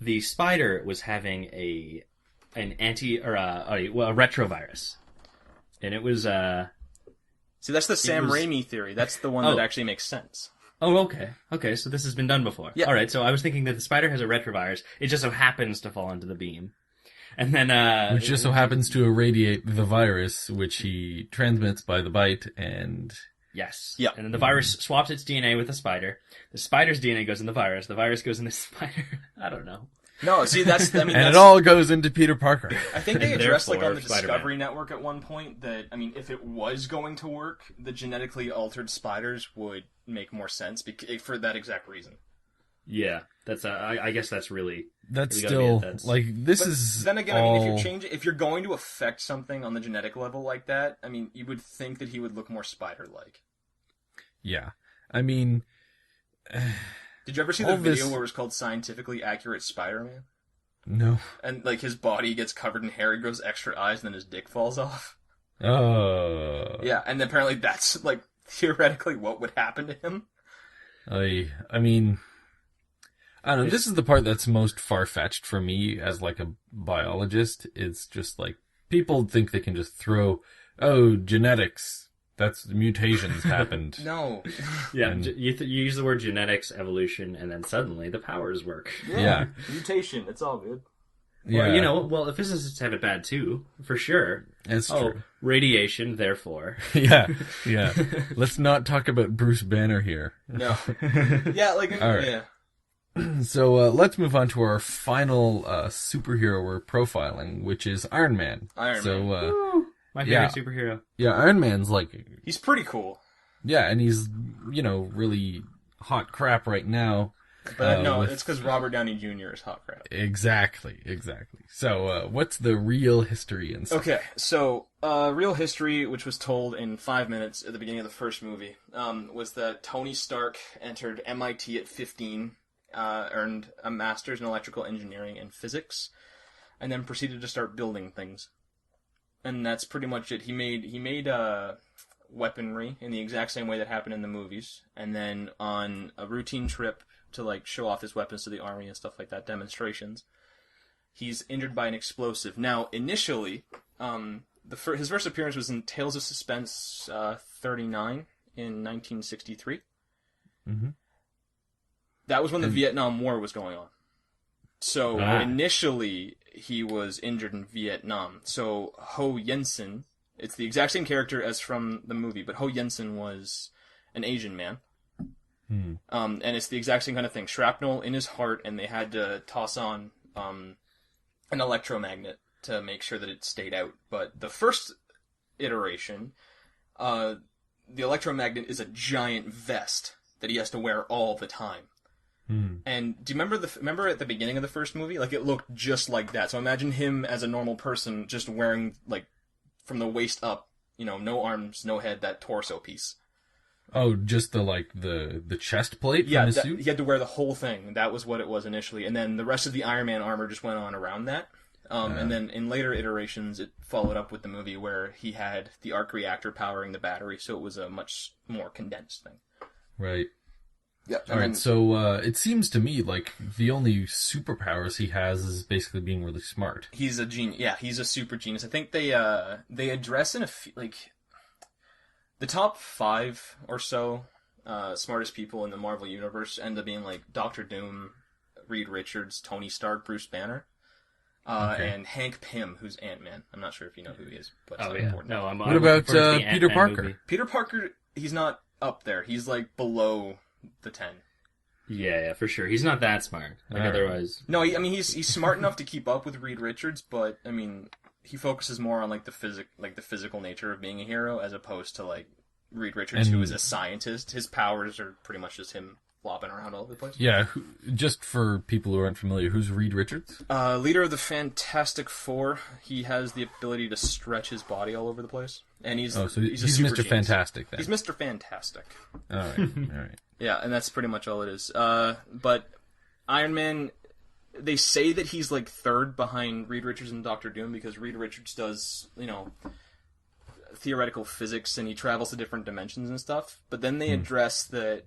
The spider was having a retrovirus, and it was See, that's the Sam Raimi theory. That's the one that actually makes sense. Oh, okay. Okay, so this has been done before. Yeah. All right, so I was thinking that the spider has a retrovirus. It just so happens to fall into the beam. And then which just so happens to irradiate the virus, which he transmits by the bite, and yes. Yeah. And then the virus swaps its DNA with the spider. The spider's DNA goes in the virus. The virus goes in the spider. I don't know. No, see, and it all goes into Peter Parker. I think they addressed, on the Spider-Man. Discovery Network at one point that, if it was going to work, the genetically altered spiders would make more sense for that exact reason. Yeah, that's. I guess that's really. That's really still this is. Then again, all... if you're going to affect something on the genetic level like that, you would think that he would look more spider-like. Yeah, Did you ever see the video where it was called Scientifically Accurate Spider-Man? No. And his body gets covered in hair, he grows extra eyes, and then his dick falls off. Oh. Yeah, and apparently that's theoretically what would happen to him. I don't know. This is the part that's most far-fetched for me as a biologist. It's just people think they can just throw, genetics. That's mutations happened. No. Yeah, you use the word genetics, evolution, and then suddenly the powers work. Yeah. Mutation, it's all good. Yeah. Well, physicists have it bad too, for sure. It's true. Radiation, therefore. Yeah. Let's not talk about Bruce Banner here. No. Yeah, all right. Yeah. So let's move on to our final superhero we're profiling, which is Iron Man. Man. My favorite superhero. Yeah, Iron Man's he's pretty cool. Yeah, and he's, really hot crap right now. But it's because Robert Downey Jr. is hot crap. Exactly. So, what's the real history and stuff? Okay, so, real history, which was told in 5 minutes at the beginning of the first movie, was that Tony Stark entered MIT at 15, earned a master's in electrical engineering and physics, and then proceeded to start building things. And that's pretty much it. He made weaponry in the exact same way that happened in the movies, and then on a routine trip to show off his weapons to the army and stuff like that, demonstrations, he's injured by an explosive. Now, initially, his first appearance was in Tales of Suspense 39 in 1963. Mm-hmm. That was when the Vietnam War was going on. So initially, he was injured in Vietnam. So Ho Yensin, it's the exact same character as from the movie, but Ho Yensin was an Asian man. And it's the exact same kind of thing. Shrapnel in his heart, and they had to toss on an electromagnet to make sure that it stayed out. But the first iteration, the electromagnet is a giant vest that he has to wear all the time. And do you remember at the beginning of the first movie? It looked just like that. So imagine him as a normal person just wearing, from the waist up, no arms, no head, that torso piece. Oh, just the chest plate from his suit? He had to wear the whole thing. That was what it was initially. And then the rest of the Iron Man armor just went on around that. And then in later iterations, it followed up with the movie where he had the arc reactor powering the battery, so it was a much more condensed thing. Right. Yeah. Alright, so it seems to me the only superpowers he has is basically being really smart. He's a genius. Yeah, he's a super genius. I think they address in the top 5 or so smartest people in the Marvel Universe end up being Doctor Doom, Reed Richards, Tony Stark, Bruce Banner, and Hank Pym, who's Ant-Man. I'm not sure if you know who he is, but it's not important. No, what about Peter Parker? Movie. Peter Parker, he's not up there. He's below the 10. Yeah, for sure. He's not that smart. Otherwise. No, he's smart enough to keep up with Reed Richards, but he focuses more on the physical nature of being a hero as opposed to Reed Richards, who is a scientist. His powers are pretty much just him flopping around all over the place. Yeah, just for people who aren't familiar, who's Reed Richards? Leader of the Fantastic Four. He has the ability to stretch his body all over the place. And he's he's super Mr. genius. Fantastic then. He's Mr. Fantastic. All right. Yeah, and that's pretty much all it is. But Iron Man, they say that he's like third behind Reed Richards and Doctor Doom because Reed Richards does, theoretical physics and he travels to different dimensions and stuff. But then they address that,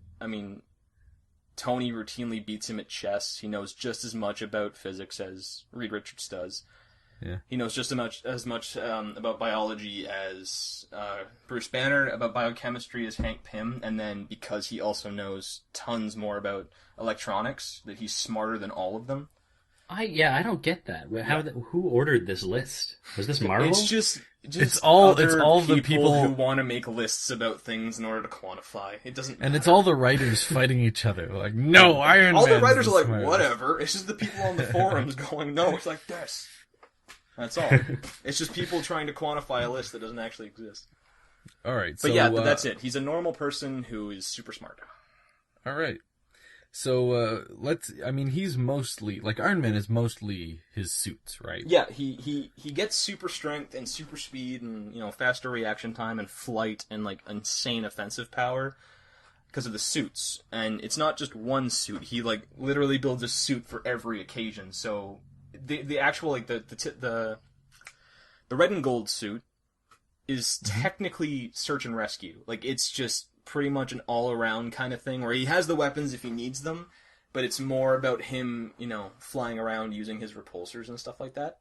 Tony routinely beats him at chess. He knows just as much about physics as Reed Richards does. Yeah. He knows just as much about biology as Bruce Banner, about biochemistry as Hank Pym, and then because he also knows tons more about electronics, that he's smarter than all of them. I don't get that. Who ordered this list? Was this Marvel? It's just it's all the the people who want to make lists about things in order to quantify. It doesn't matter. And it's all the writers fighting each other. Like, no, Iron Man. All the writers are like, whatever. It's just the people on the forums going, no, it's like this. That's all. It's just people trying to quantify a list that doesn't actually exist. All right. But that's it. He's a normal person who is super smart. All right. So he's mostly like Iron Man is mostly his suits, right? Yeah, he gets super strength and super speed and faster reaction time and flight and like insane offensive power because of the suits. And it's not just one suit. He like literally builds a suit for every occasion. So the actual like the red and gold suit is technically search and rescue. Like it's just pretty much an all-around kind of thing where he has the weapons if he needs them, but it's more about him, flying around using his repulsors and stuff like that.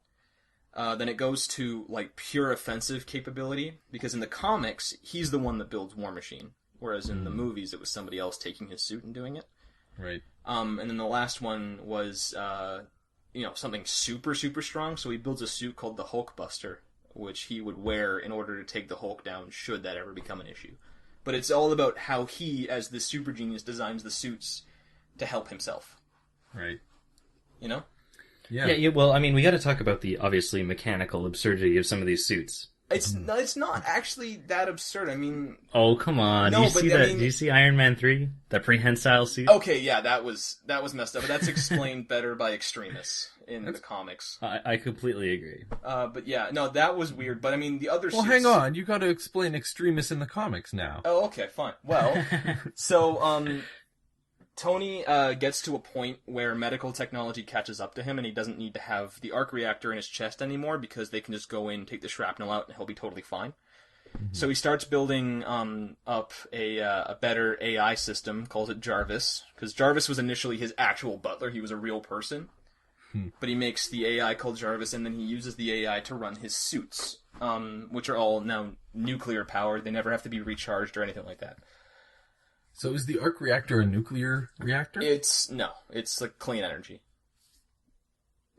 Then it goes to, like, pure offensive capability, because in the comics, he's the one that builds War Machine, whereas in the movies, it was somebody else taking his suit and doing it. Right. And then the last one was, something super, super strong, so he builds a suit called the Hulkbuster, which he would wear in order to take the Hulk down, should that ever become an issue. But it's all about how he, as the super genius, designs the suits to help himself. Right. Yeah. Yeah, well, we got to talk about the obviously mechanical absurdity of some of these suits. It's not actually that absurd. Oh, come on. No, do you see Iron Man 3? That prehensile suit? Okay, yeah, that was messed up. But that's explained better by Extremis in the comics. I completely agree. But yeah, no, that was weird. But the other suits... Well, hang on. You got to explain Extremis in the comics now. Oh, okay, fine. Well, so, Tony gets to a point where medical technology catches up to him and he doesn't need to have the arc reactor in his chest anymore because they can just go in, take the shrapnel out, and he'll be totally fine. Mm-hmm. So he starts building up a better AI system, calls it Jarvis, because Jarvis was initially his actual butler. He was a real person. But he makes the AI called Jarvis, and then he uses the AI to run his suits, which are all now nuclear powered. They never have to be recharged or anything like that. So is the arc reactor a nuclear reactor? It's like clean energy.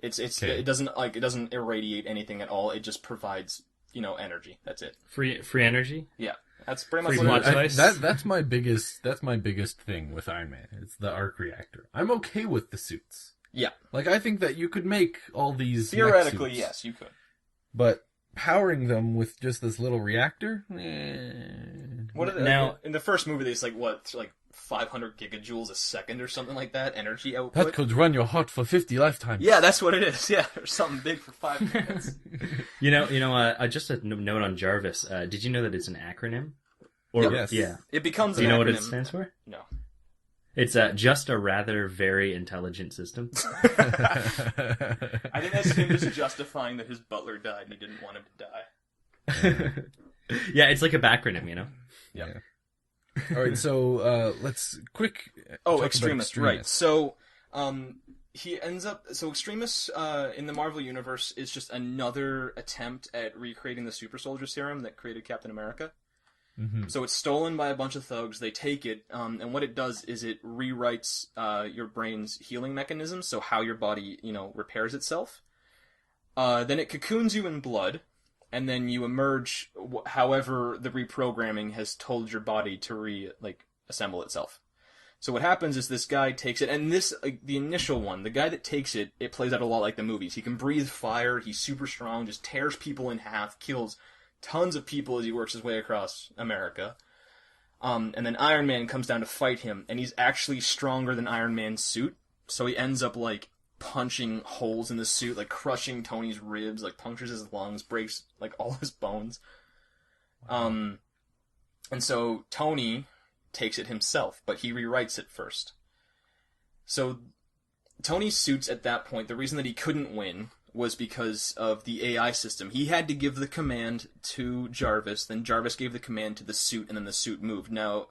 It doesn't irradiate anything at all. It just provides energy. That's it. Free energy. Yeah, that's pretty much what it is. That's my biggest thing with Iron Man. It's the arc reactor. I'm okay with the suits. Yeah, like I think that you could make all these theoretically. suits, yes, you could. But powering them with just this little reactor. What are they, now in the first movie? There's like 500 gigajoules a second or something like that energy output. That could run your heart for 50 lifetimes. Yeah, that's what it is. Yeah, or something big for 5 minutes. Just a note on Jarvis. Did you know that it's an acronym? Yes. Yeah. It becomes. Do you know acronym. what it stands for? No. It's just a rather very intelligent system. I think that's him just justifying that his butler died and he didn't want him to die. Yeah, it's like a backronym, Yeah. All right, so let's quick. Extremis, right? So, he ends up. So Extremis in the Marvel universe is just another attempt at recreating the super soldier serum that created Captain America. Mm-hmm. So it's stolen by a bunch of thugs. They take it, and what it does is it rewrites your brain's healing mechanism, so how your body, repairs itself. Then it cocoons you in blood, and then you emerge however the reprogramming has told your body to assemble itself. So what happens is this guy takes it, and the initial one, the guy that takes it, it plays out a lot like the movies. He can breathe fire, he's super strong, just tears people in half, kills tons of people as he works his way across America. And then Iron Man comes down to fight him, and he's actually stronger than Iron Man's suit, so he ends up, like, punching holes in the suit, like, crushing Tony's ribs, like, punctures his lungs, breaks, like, all his bones. And so Tony takes it himself, but he rewrites it first. So Tony's suits at that point, the reason that he couldn't win was because of the AI system. He had to give the command to Jarvis, then Jarvis gave the command to the suit, and then the suit moved. Now,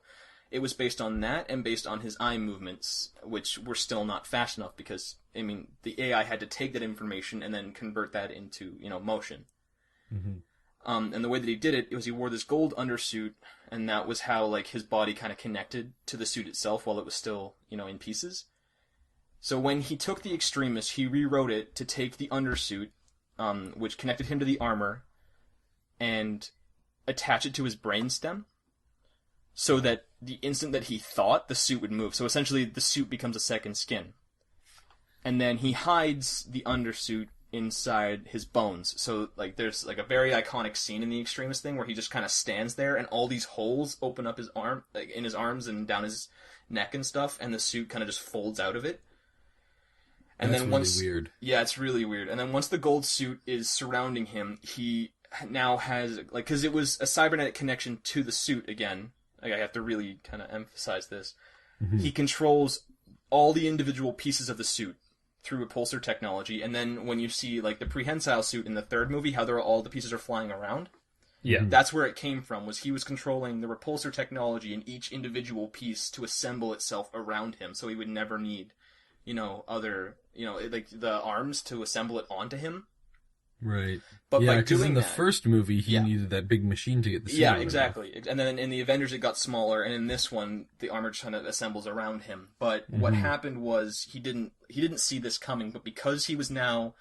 it was based on that and based on his eye movements, which were still not fast enough because, I mean, the AI had to take that information and then convert that into, motion. Mm-hmm. And the way that he did it was he wore this gold undersuit, and that was how, like, his body kind of connected to the suit itself while it was still, in pieces. So when he took the Extremis, he rewrote it to take the undersuit, which connected him to the armor, and attach it to his brainstem, so that the instant that he thought, the suit would move. So essentially, the suit becomes a second skin. And then he hides the undersuit inside his bones. So, like, there's, like, a very iconic scene in the Extremis thing where he just kind of stands there, and all these holes open up his arm, like, in his arms and down his neck and stuff, and the suit kind of just folds out of it. And That's then really once, weird. Yeah, it's really weird. And then once the gold suit is surrounding him, he now has, like, because it was a cybernetic connection to the suit again. Like, I have to really kind of emphasize this. Mm-hmm. He controls all the individual pieces of the suit through repulsor technology. And then when you see, like, the prehensile suit in the third movie, how all the pieces are flying around. Yeah. That's where it came from, was he was controlling the repulsor technology in each individual piece to assemble itself around him, so he would never need, other, like, the arms to assemble it onto him. Right. But yeah, by because doing in the that, first movie, he needed that big machine to get the suit yeah, out of. exactly. And then in the Avengers, it got smaller, and in this one, the armor just kind of assembles around him. But what happened was he didn't see this coming. But because he was now,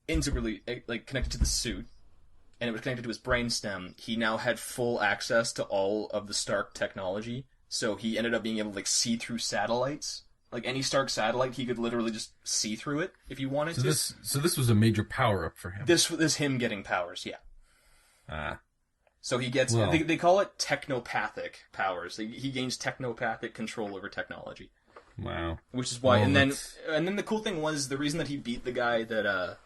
integrally, like, connected to the suit, and it was connected to his brainstem, he now had full access to all of the Stark technology. So he ended up being able to, like, see through satellites. Like, any Stark satellite, he could literally just see through it if he wanted to. So this was a major power-up for him. This is him getting powers, yeah. Ah. So he gets... Well. They call it technopathic powers. He gains technopathic control over technology. Wow. Which is why... Well, and then the cool thing was, the reason that he beat the guy that,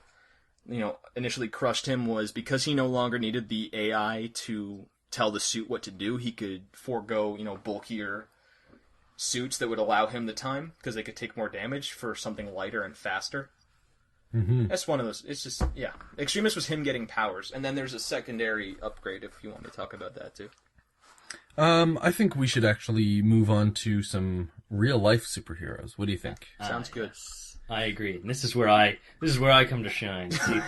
initially crushed him was because he no longer needed the AI to tell the suit what to do. He could forego, bulkier suits that would allow him the time, because they could take more damage for something lighter and faster. Mm-hmm. That's one of those. It's just, yeah. Extremis was him getting powers, and then there's a secondary upgrade if you want to talk about that too. I think we should actually move on to some real-life superheroes. What do you think? Sounds good. Yes. I agree. And this is where I come to shine. See,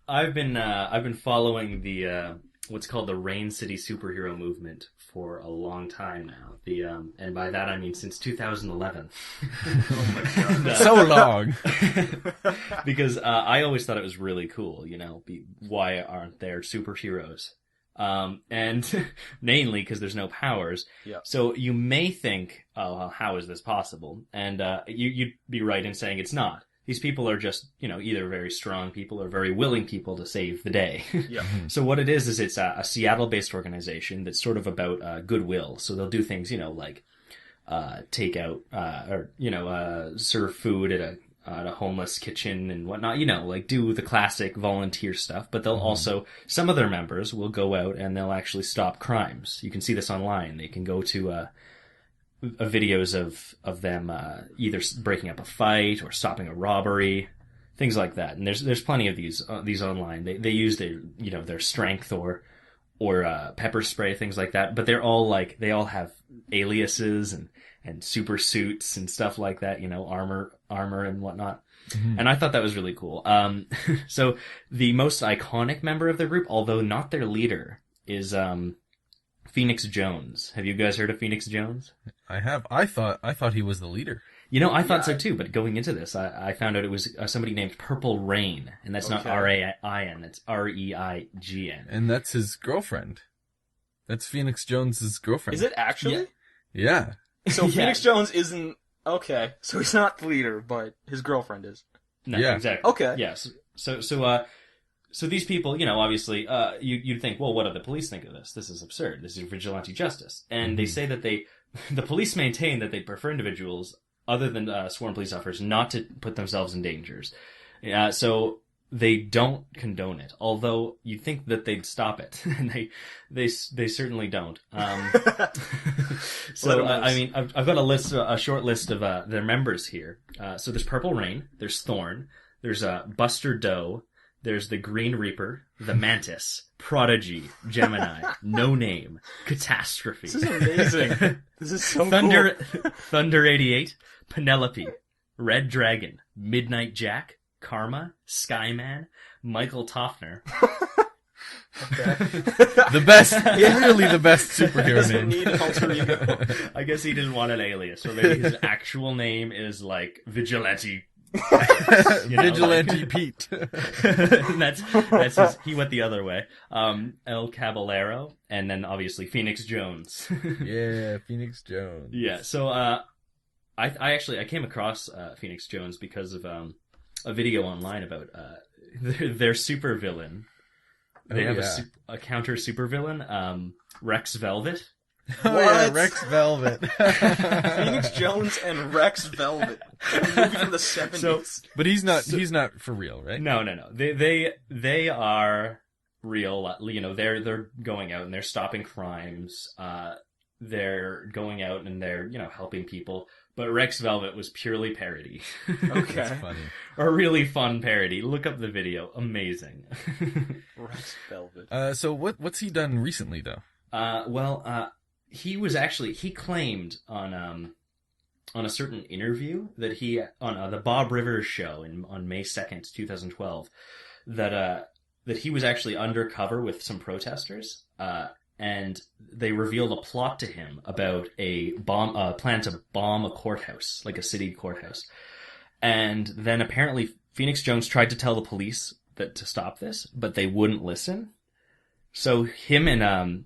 I've been following the what's called the Rain City superhero movement for a long time now. And by that I mean since 2011. Oh my god. So long. Because I always thought it was really cool, why aren't there superheroes? And mainly because there's no powers. Yeah. So you may think, oh, well, how is this possible? And you'd be right in saying it's not. These people are just, either very strong people or very willing people to save the day. Yeah. So what it is it's a Seattle-based organization that's sort of about goodwill. So they'll do things, like take out or serve food at a homeless kitchen and whatnot. Like do the classic volunteer stuff. But they'll also, some of their members will go out and they'll actually stop crimes. You can see this online. They can go to videos of them either breaking up a fight or stopping a robbery, things like that. And there's plenty of these online. They use their strength or pepper spray, things like that. But they're all they all have aliases and super suits and stuff like that. Armor and whatnot. Mm-hmm. And I thought that was really cool. So the most iconic member of the group, although not their leader, is Phoenix Jones. Have you guys heard of Phoenix Jones? I have. I thought he was the leader. I thought so too, but going into this, I found out it was somebody named Purple Rain, and that's not R-A-I-N, that's R-E-I-G-N. And that's his girlfriend. That's Phoenix Jones's girlfriend. Is it actually? Yeah. So Phoenix Jones isn't... Okay, so he's not the leader, but his girlfriend is. No, Yeah. exactly. Okay. Yes. So these people, you know, obviously, you'd think, well, what do the police think of this? This is absurd. This is vigilante justice. And they say that the police maintain that they prefer individuals other than sworn police officers not to put themselves in dangers. So they don't condone it, although you'd think that they'd stop it, and they certainly don't. So I mean, I've got a short list of their members here. So there's Purple Rain, there's Thorn, there's Buster Doe, there's the Green Reaper, the Mantis, Prodigy, Gemini, No Name, Catastrophe. This is amazing. This is so Thunder, cool. Thunder 88, Penelope, Red Dragon, Midnight Jack, Karma, Skyman, Michael Toffner. The best, really the best superhero name. Need alter ego. I guess he didn't want an alias, or maybe his actual name is like Vigilante. Vigilante Pete. that's his, he went the other way. El Caballero, and then obviously Phoenix Jones. Yeah, Phoenix Jones. Yeah, so I came across Phoenix Jones because of a video online about their super villain. They have a counter super villain, Rex Velvet. Oh, yeah, Rex Velvet. Phoenix Jones and Rex Velvet. A movie from the 70s. So, but he's not for real, right? No. They are real. You know, they're going out and they're stopping crimes. They're going out and they're, you know, helping people. But Rex Velvet was purely parody. Okay. That's funny. A really fun parody. Look up the video. Amazing. Rex Velvet. So what's he done recently though? He claimed on a certain interview that he on the Bob Rivers show on May 2nd, 2012, that he was actually undercover with some protesters, and they revealed a plot to him about a plan to bomb a courthouse, like a city courthouse. And then apparently Phoenix Jones tried to tell the police to stop this, but they wouldn't listen. So him and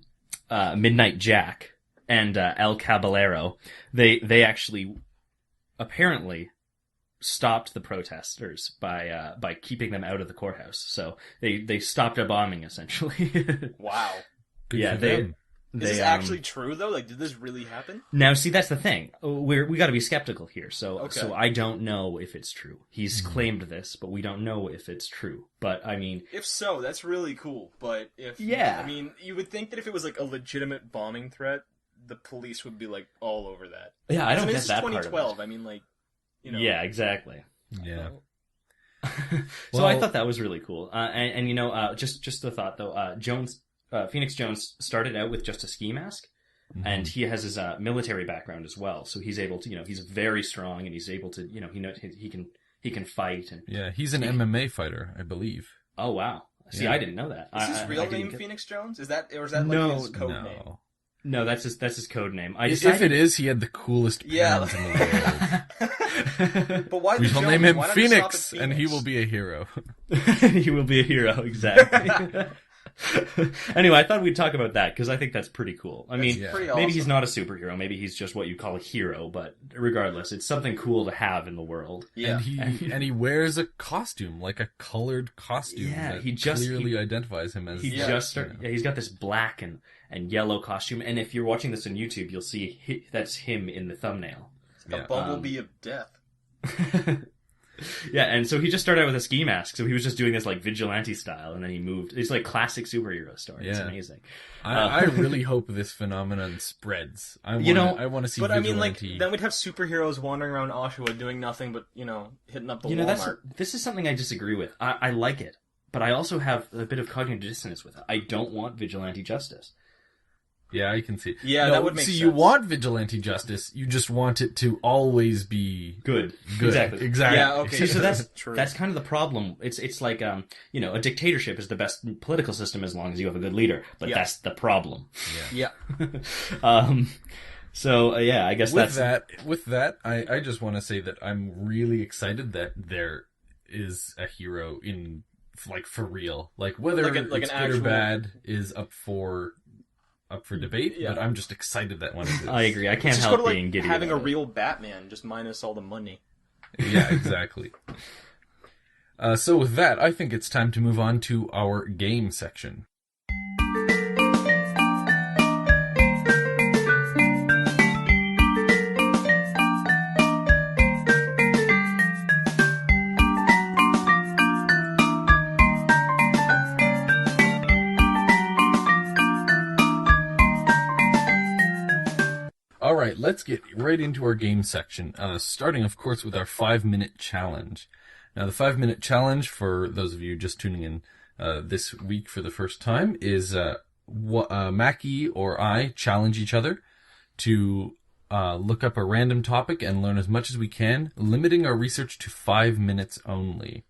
Midnight Jack and El Caballero, they actually apparently stopped the protesters by keeping them out of the courthouse. So they stopped a bombing essentially. Wow. Good Yeah, for them. Is this actually true though? Like, did this really happen? Now, see, that's the thing. We got to be skeptical here. So Okay. I don't know if it's true. He's claimed this, but we don't know if it's true. But I mean, If so, that's really cool. But Yeah. I mean, you would think that if it was like a legitimate bombing threat, the police would be like all over that. yeah, I don't mean, get this that is part of it. 2012. I mean, like, you know. Yeah, exactly. Yeah. So I Well- thought that was really cool. And you know, just a thought though. Phoenix Jones started out with just a ski mask, and he has his military background as well. So he's able to, you know, he's very strong, and he's able to, you know, he can fight. And Yeah, he's an MMA fighter, I believe. oh wow, see, Yeah. I didn't know that. Is his I real didn't name get- Phoenix Jones? Is that his code name? No. No, that's his code name. If it is, he had the coolest Yeah. parents in the world. But why We the shall Jones? name him Why not just stop Phoenix, at and he Phoenix? will be a hero. He will be a hero, exactly. Anyway, I thought we'd talk about that because I think that's pretty cool. I mean, pretty maybe awesome. he's not a superhero, maybe he's just what you call a hero, but regardless, it's something cool to have in the world. Yeah. And he wears a costume, like a colored costume Yeah, that he just- clearly identifies him as. He just started, yeah, he's got this black and yellow costume, and if you're watching this on YouTube, you'll see that's him in the thumbnail. A bumblebee of death. Yeah, and so he just started out with a ski mask, so he was just doing this like vigilante style, and then he moved. It's like classic superhero story. It's Yeah. amazing. I really hope this phenomenon spreads. I want to see But I mean, like, vigilante. then we'd have superheroes wandering around Oshawa doing nothing but, you know, hitting up the You know, Walmart. this is something I disagree with. I like it, but I also have a bit of cognitive dissonance with it. I don't want vigilante justice. Yeah, I can see. Yeah, No, that would make see, sense. you want vigilante justice. You just want it to always be Good. good. Exactly. Yeah, okay. See, so that's True. that's kind of the problem. It's like you know, a dictatorship is the best political system as long as you have a good leader, but Yeah. that's the problem. Yeah. So yeah, I guess With that's that, I just want to say that I'm really excited that there is a hero in, like, for real. Like, whether Like it's an good actual- or bad is up for debate, Yeah. but I'm just excited that one is. I agree. I can't Just help go to, like, being giddy. having a about it. real Batman, just minus all the money. Yeah, exactly. So with that, I think it's time to move on to our game section. All right, let's get right into our game section, starting, of course, with our 5-minute challenge. Now, the 5-minute challenge, for those of you just tuning in this week for the first time, is Mackie or I challenge each other to look up a random topic and learn as much as we can, limiting our research to 5 minutes only.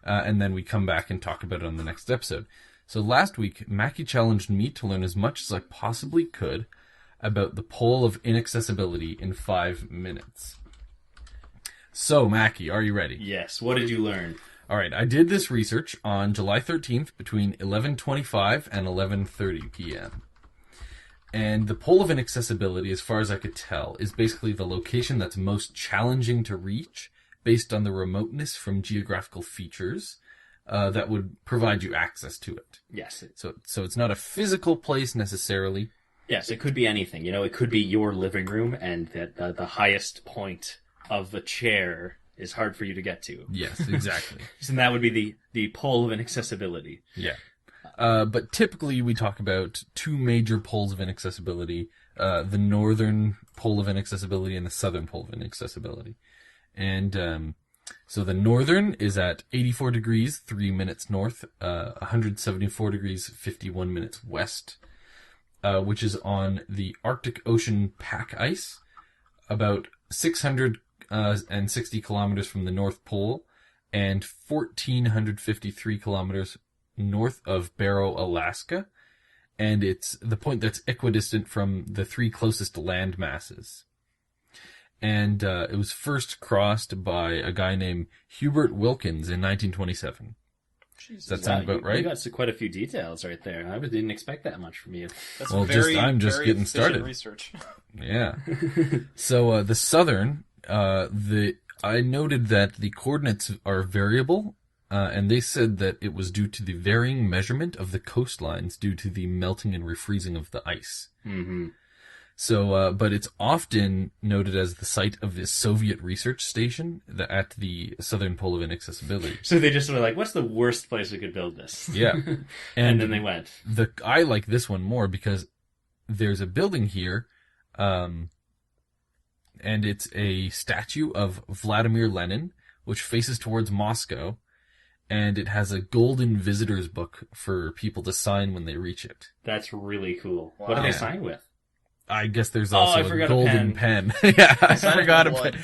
And then we come back and talk about it on the next episode. So last week, Mackie challenged me to learn as much as I possibly could about the pole of inaccessibility in 5 minutes. So, Mackie, are you ready? Yes. What did you learn? All right. I did this research on July 13th between 11:25 and 11:30 p.m. And the pole of inaccessibility, as far as I could tell, is basically the location that's most challenging to reach based on the remoteness from geographical features that would provide you access to it. Yes. So it's not a physical place necessarily. Yes, it could be anything. You know, it could be your living room, and that the highest point of the chair is hard for you to get to. Yes, exactly. And that would be the pole of inaccessibility. Yeah. But typically we talk about two major poles of inaccessibility, the northern pole of inaccessibility and the southern pole of inaccessibility. And so the northern is at 84 degrees, 3 minutes north, 174 degrees, 51 minutes west. Which is on the Arctic Ocean pack ice, about 660 kilometers from the North Pole, and 1,453 kilometers north of Barrow, Alaska, and it's the point that's equidistant from the 3 closest land masses. And it was first crossed by a guy named Hubert Wilkins in 1927. Jesus. Does that sound about right? You got quite a few details right there. I didn't expect that much from you. That's I'm just very getting started. Research. Yeah. So the southern, I noted that the coordinates are variable, and they said that it was due to the varying measurement of the coastlines due to the melting and refreezing of the ice. Mm-hmm. So, but it's often noted as the site of the Soviet research station at the southern pole of inaccessibility. So they just were like, what's the worst place we could build this? Yeah. And then they went. I like this one more because there's a building here, and it's a statue of Vladimir Lenin, which faces towards Moscow, and it has a golden visitor's book for people to sign when they reach it. That's really cool. Wow. What do they sign with? I guess there's also a golden pen. pen. Yeah, I forgot a pen.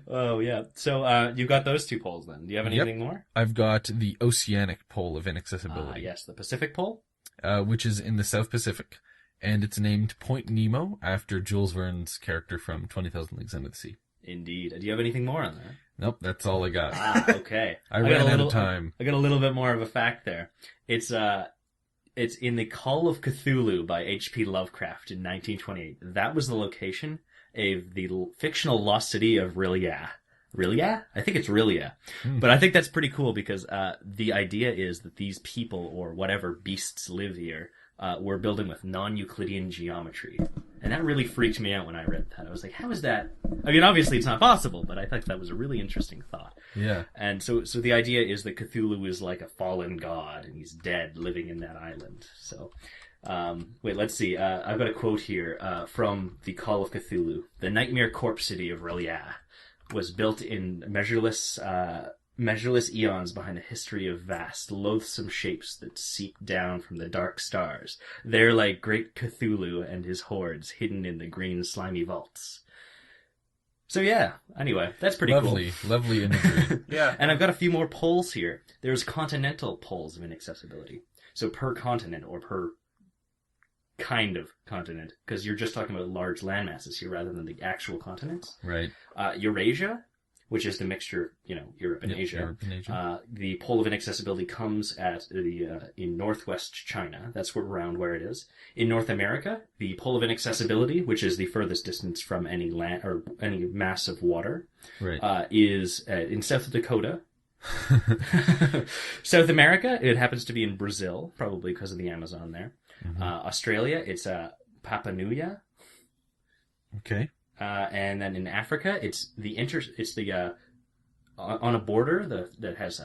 Oh, yeah. So you've got those two poles then. Do you have anything more? I've got the oceanic pole of inaccessibility. Yes, the Pacific pole? Which is in the South Pacific. And it's named Point Nemo after Jules Verne's character from 20,000 Leagues Under the Sea. Indeed. Do you have anything more on that? Nope, that's all I got. Okay. I ran out of time. I got a little bit more of a fact there. It's in the Call of Cthulhu by H.P. Lovecraft in 1928. That was the location of the fictional lost city of R'lyeh. R'lyeh? I think it's R'lyeh. But I think that's pretty cool because the idea is that these people, or whatever beasts live here, were building with non-Euclidean geometry. And that really freaked me out when I read that. I was like, how is that? I mean, obviously it's not possible, but I thought that was a really interesting thought. Yeah. And so the idea is that Cthulhu is like a fallen god, and he's dead, living in that island. So, wait, let's see. I've got a quote here from the Call of Cthulhu. The nightmare corpse city of R'lyeh was built in measureless eons behind a history of vast, loathsome shapes that seep down from the dark stars. They're like great Cthulhu and his hordes hidden in the green, slimy vaults. So yeah, anyway, that's pretty cool. Lovely imagery. Yeah. And I've got a few more poles here. There's continental poles of inaccessibility. So per continent, or per kind of continent, because you're just talking about large landmasses here rather than the actual continents. Right. Eurasia, which is the mixture, Europe and Asia. Europe and Asia. The pole of inaccessibility comes at in northwest China. That's around where it is. In North America, the pole of inaccessibility, which is the furthest distance from any land or any mass of water, Right. is in South Dakota. South America, it happens to be in Brazil, probably because of the Amazon there. Mm-hmm. Australia, it's Papua New Guinea. Okay. And then in Africa, it's on a border that has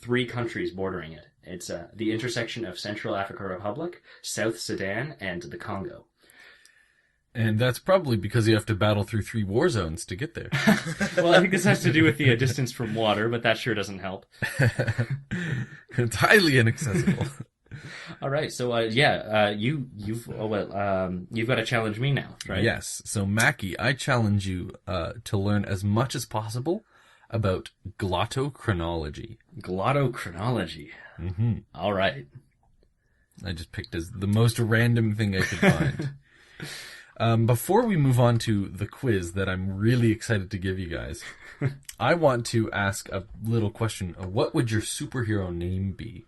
3 countries bordering it. It's the intersection of Central African Republic, South Sudan, and the Congo. And that's probably because you have to battle through 3 war zones to get there. Well, I think this has to do with the distance from water, but that sure doesn't help. It's highly inaccessible. All right, so you've got to challenge me now, right? Yes. So Mackie, I challenge you to learn as much as possible about glottochronology. Glottochronology. Mm-hmm. All right. I just picked as the most random thing I could find. Before we move on to the quiz that I'm really excited to give you guys, I want to ask a little question. What would your superhero name be?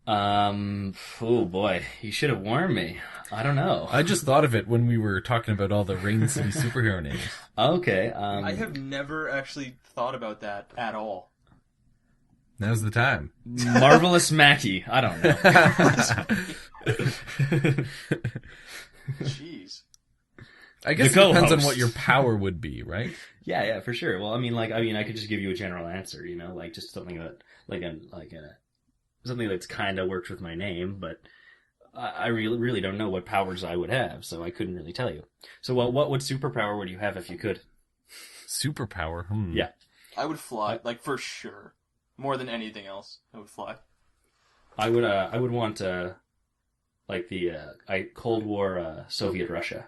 Oh boy, you should have warned me. I don't know. I just thought of it when we were talking about all the Rain City superhero names. Okay. I have never actually thought about that at all. Now's the time. Marvelous Mackie. I don't know. Jeez. I guess it depends on what your power would be, right? Yeah, for sure. Well, I could just give you a general answer, just something that, something that's kind of works with my name, but I really don't know what powers I would have, so I couldn't really tell you. So, what superpower would you have if you could? Superpower? Yeah. I would fly, for sure. More than anything else, I would fly. I would want, the Cold War, Soviet Russia.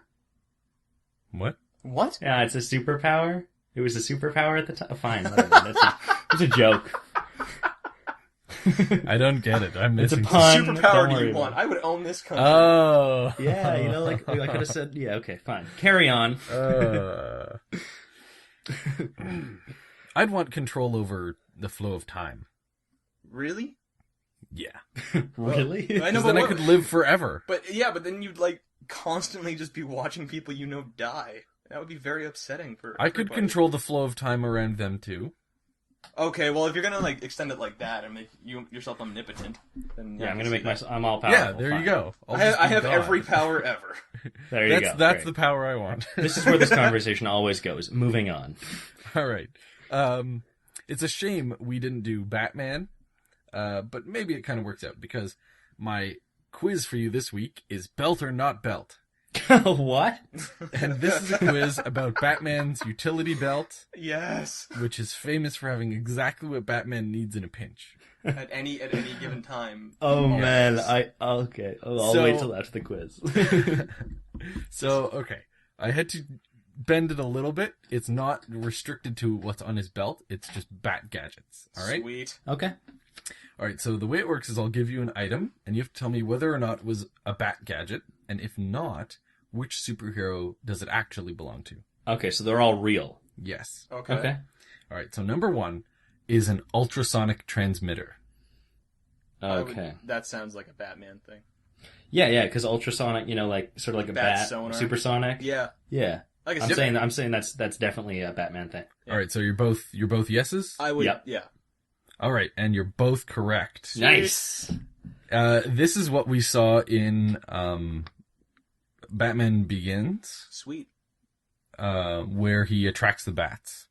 What? What? Yeah, it's a superpower. It was a superpower at the time. Fine, whatever. It's a joke. I don't get it. I'm It's a missing. pun. Superpower do you want? I would own this country. Oh. Yeah, I could have said, yeah, okay, fine. Carry on. I'd want control over the flow of time. Really? Yeah. Really? I know, Then I could live forever. But then you'd constantly just be watching people die. That would be very upsetting for. I could everybody. control the flow of time around them too. Okay, well, if you're gonna extend it like that and make yourself omnipotent, then Yeah, I'm gonna make myself. I'm all powerful. Yeah, there you go. I have every power ever. There you go. That's Great. the power I want. This is where this conversation always goes. Moving on. All right. It's a shame we didn't do Batman, but maybe it kind of works out because my quiz for you this week is Belt or Not Belt. What? And this is a quiz about Batman's utility belt, Yes. which is famous for having exactly what Batman needs in a pinch. At any given time. Oh Yes. man, okay. I'll wait till after the quiz. So, okay. I had to bend it a little bit. It's not restricted to what's on his belt. It's just bat gadgets. All right? Sweet. Okay. All right, so the way it works is I'll give you an item, and you have to tell me whether or not it was a bat gadget, and if not, which superhero does it actually belong to? Okay, so they're all real. Yes. Okay. All right, so number 1 is an ultrasonic transmitter. Okay. That sounds like a Batman thing. Yeah, because ultrasonic, sort of like a bat sonar. supersonic. Yeah. Yeah. Like a I'm saying that's definitely a Batman thing. All right, so you're both yeses? I would. Yep. Yeah. All right, and you're both correct. Nice. This is what we saw in Batman Begins, Sweet. where he attracts the bats.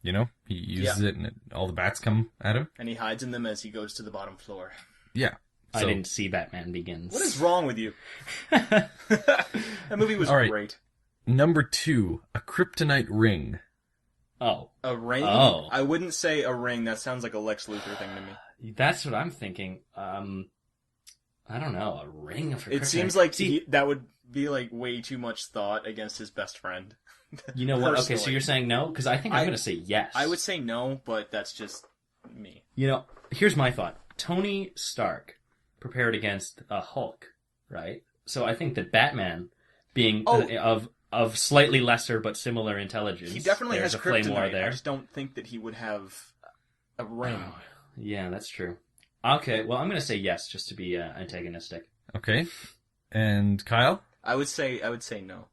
He uses it and all the bats come at him. And he hides in them as he goes to the bottom floor. Yeah. I So, didn't see Batman Begins. What is wrong with you? That movie was All right. great. number 2, a kryptonite ring. Oh. A ring? Oh. I wouldn't say a ring. That sounds like a Lex Luthor thing to me. That's what I'm thinking. I don't know, a ring for It kryptonite. seems like See, that would be way too much thought against his best friend. you know what? Okay, so Personally. you're saying no? Because I think I'm going to say yes. I would say no, but that's just me. Here's my thought. Tony Stark prepared against a Hulk, right? So I think that Batman, being of slightly lesser but similar intelligence. He definitely There's has a Claymore kryptonite. there. I just don't think that he would have a ring. Oh, yeah, that's true. Okay, well, I'm going to say yes, just to be antagonistic. Okay. And Kyle? I would say no.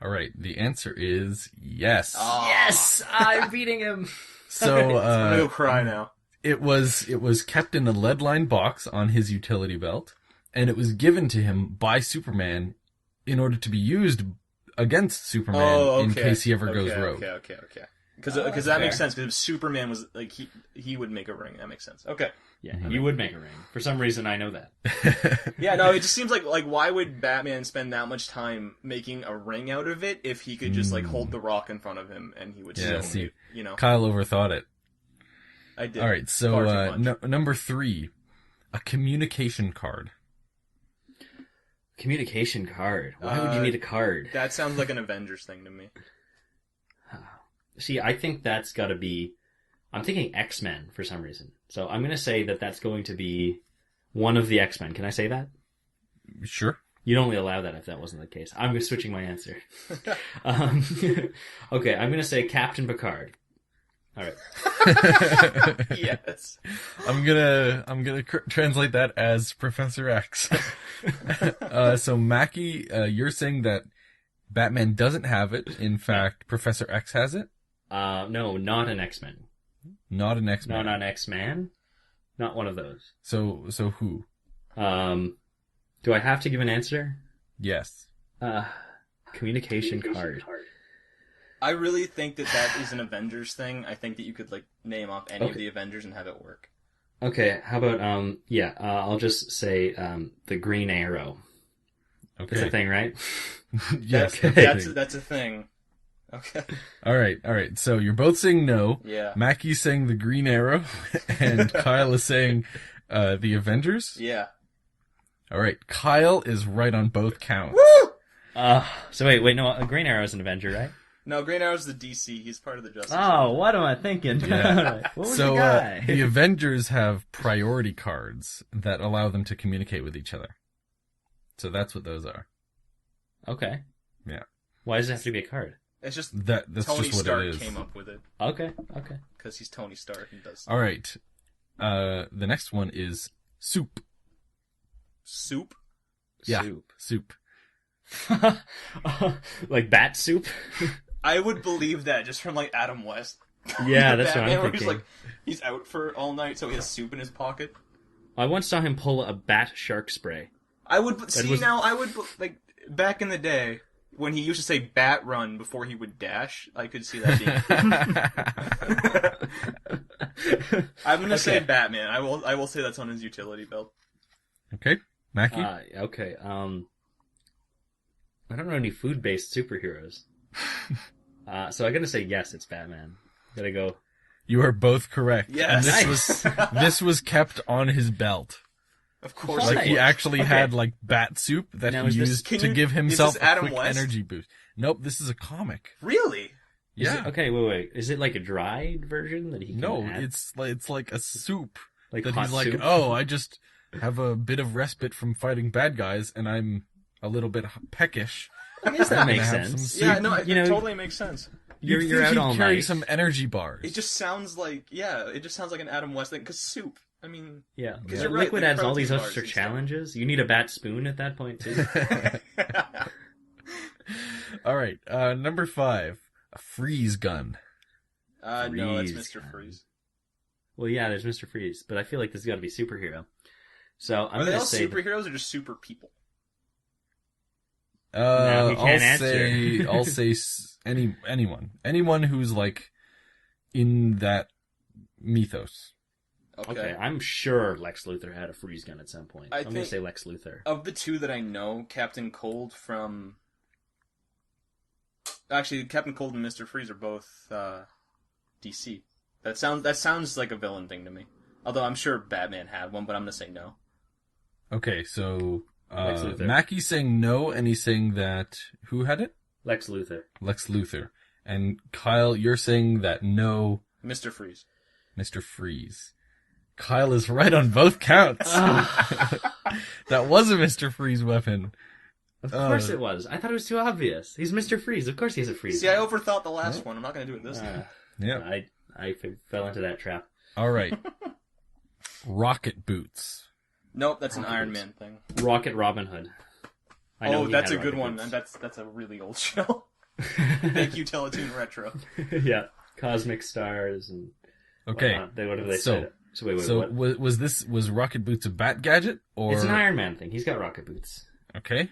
All right. The answer is yes. Oh. Yes! I'm beating him! So, I'm gonna go cry now. it was kept in a lead-lined box on his utility belt, and it was given to him by Superman in order to be used against Superman in case he ever goes rogue. Okay. Because that makes sense. Because if Superman was like he would make a ring. That makes sense. Okay. Yeah, you would make a ring. For some reason, I know that. Yeah, no, it just seems like why would Batman spend that much time making a ring out of it if he could just like hold the rock in front of him and he would still, see, you know. Kyle overthought it. I did. All right, so number 3, a communication card. Communication card. Why would you need a card? That sounds like an Avengers thing to me. See, I think that's got to be... I'm thinking X-Men for some reason. So I'm going to say that that's going to be one of the X-Men. Can I say that? Sure. You'd only allow that if that wasn't the case. I'm switching my answer. Okay, I'm going to say Captain Picard. All right. Yes. I'm gonna translate that as Professor X. So Mackie, you're saying that Batman doesn't have it. In fact, Professor X has it? No, not an X-Men. Not an X-Man. Not an X-Man? Not one of those. So who? Do I have to give an answer? Yes. Communication card. I really think that is an Avengers thing. I think that you could like name off any of the Avengers and have it work. Okay, how about I'll just say the Green Arrow. Okay. That's a thing, right? Yes. That's a thing. Okay. All right. So you're both saying no. Yeah. Mackie's saying the Green Arrow, and Kyle is saying the Avengers. Yeah. All right. Kyle is right on both counts. Woo! So wait, no, a Green Arrow is an Avenger, right? No, Green Arrow's the DC. He's part of the Justice League. Oh, what am I thinking? Yeah. What was So the guy? the Avengers have priority cards that allow them to communicate with each other. So that's what those are. Okay. Yeah. Why does it have to be a card? It's just That's Tony just what Stark it is. came up with it Okay. because he's Tony Stark and does All right. The next one is soup. soup. Yeah. Soup. Soup. Like bat soup? I would believe that just from like Adam West. Yeah, that's what Batman, I'm where thinking. he's out for all night, so he has soup in his pocket. I once saw him pull a bat shark spray. I would like back in the day when he used to say "bat run" before he would dash. I could see that being. I'm gonna say Batman. I will say that's on his utility belt. Okay. Mackie? Okay. I don't know any food-based superheroes. So I'm gonna say yes, it's Batman. Gotta go. You are both correct. Yes. And this was kept on his belt. Of course. Like he actually had like bat soup that Now, he is this- used can to you- give himself is this a Adam quick West? energy boost. Nope, this is a comic. Really? Yeah. Okay, wait. Is it like a dried version that he can No, add? it's like a soup Like that hot he's like, soup? oh, I just have a bit of respite from fighting bad guys, and I'm a little bit peckish. I guess that I'm makes gonna have some sense. soup. Yeah, no, it You know, totally makes sense. You're You'd think out he'd all carry night. some energy bars. It just sounds like an Adam West thing. Because soup, I mean, Yeah, Because you're right, liquid like adds all these protein bars extra and stuff. challenges. You need a bat spoon at that point too. All right, number 5, a freeze gun. no, that's Freeze. Mr. Freeze. Well, yeah, there's Mr. Freeze, but I feel like this has got to be superhero. So I'm Are they gonna all say superheroes or just super people? No, he can't answer. I'll say anyone who's like in that mythos. Okay, I'm sure Lex Luthor had a freeze gun at some point. I I'm gonna think- say Lex Luthor. Of the two that I know, Captain Cold from... Actually, Captain Cold and Mr. Freeze are both DC. That sounds like a villain thing to me. Although I'm sure Batman had one, but I'm gonna say no. Okay, so Lex Luthor. Mackie's saying no, and he's saying that who had it? Lex Luthor. Lex Luthor. And Kyle, you're saying that no, Mr. Freeze. Mr. Freeze. Kyle is right on both counts. That was a Mr. Freeze weapon. Of course it was. I thought it was too obvious. He's Mr. Freeze. Of course he has a freeze. See, I overthought the last one. I'm not going to do it this time. Yeah. I fell into that trap. All right. Rocket boots. Nope, that's an Iron Man thing. Rocket Robin Hood. I know That's a had good rocket one. boots. And that's a really old show. Thank you, Teletoon Retro. Yeah. Cosmic Stars and Okay. whatnot. What have they So- said? So wait, So what? was Rocket Boots a bat gadget or? It's an Iron Man thing. He's got rocket boots. Okay.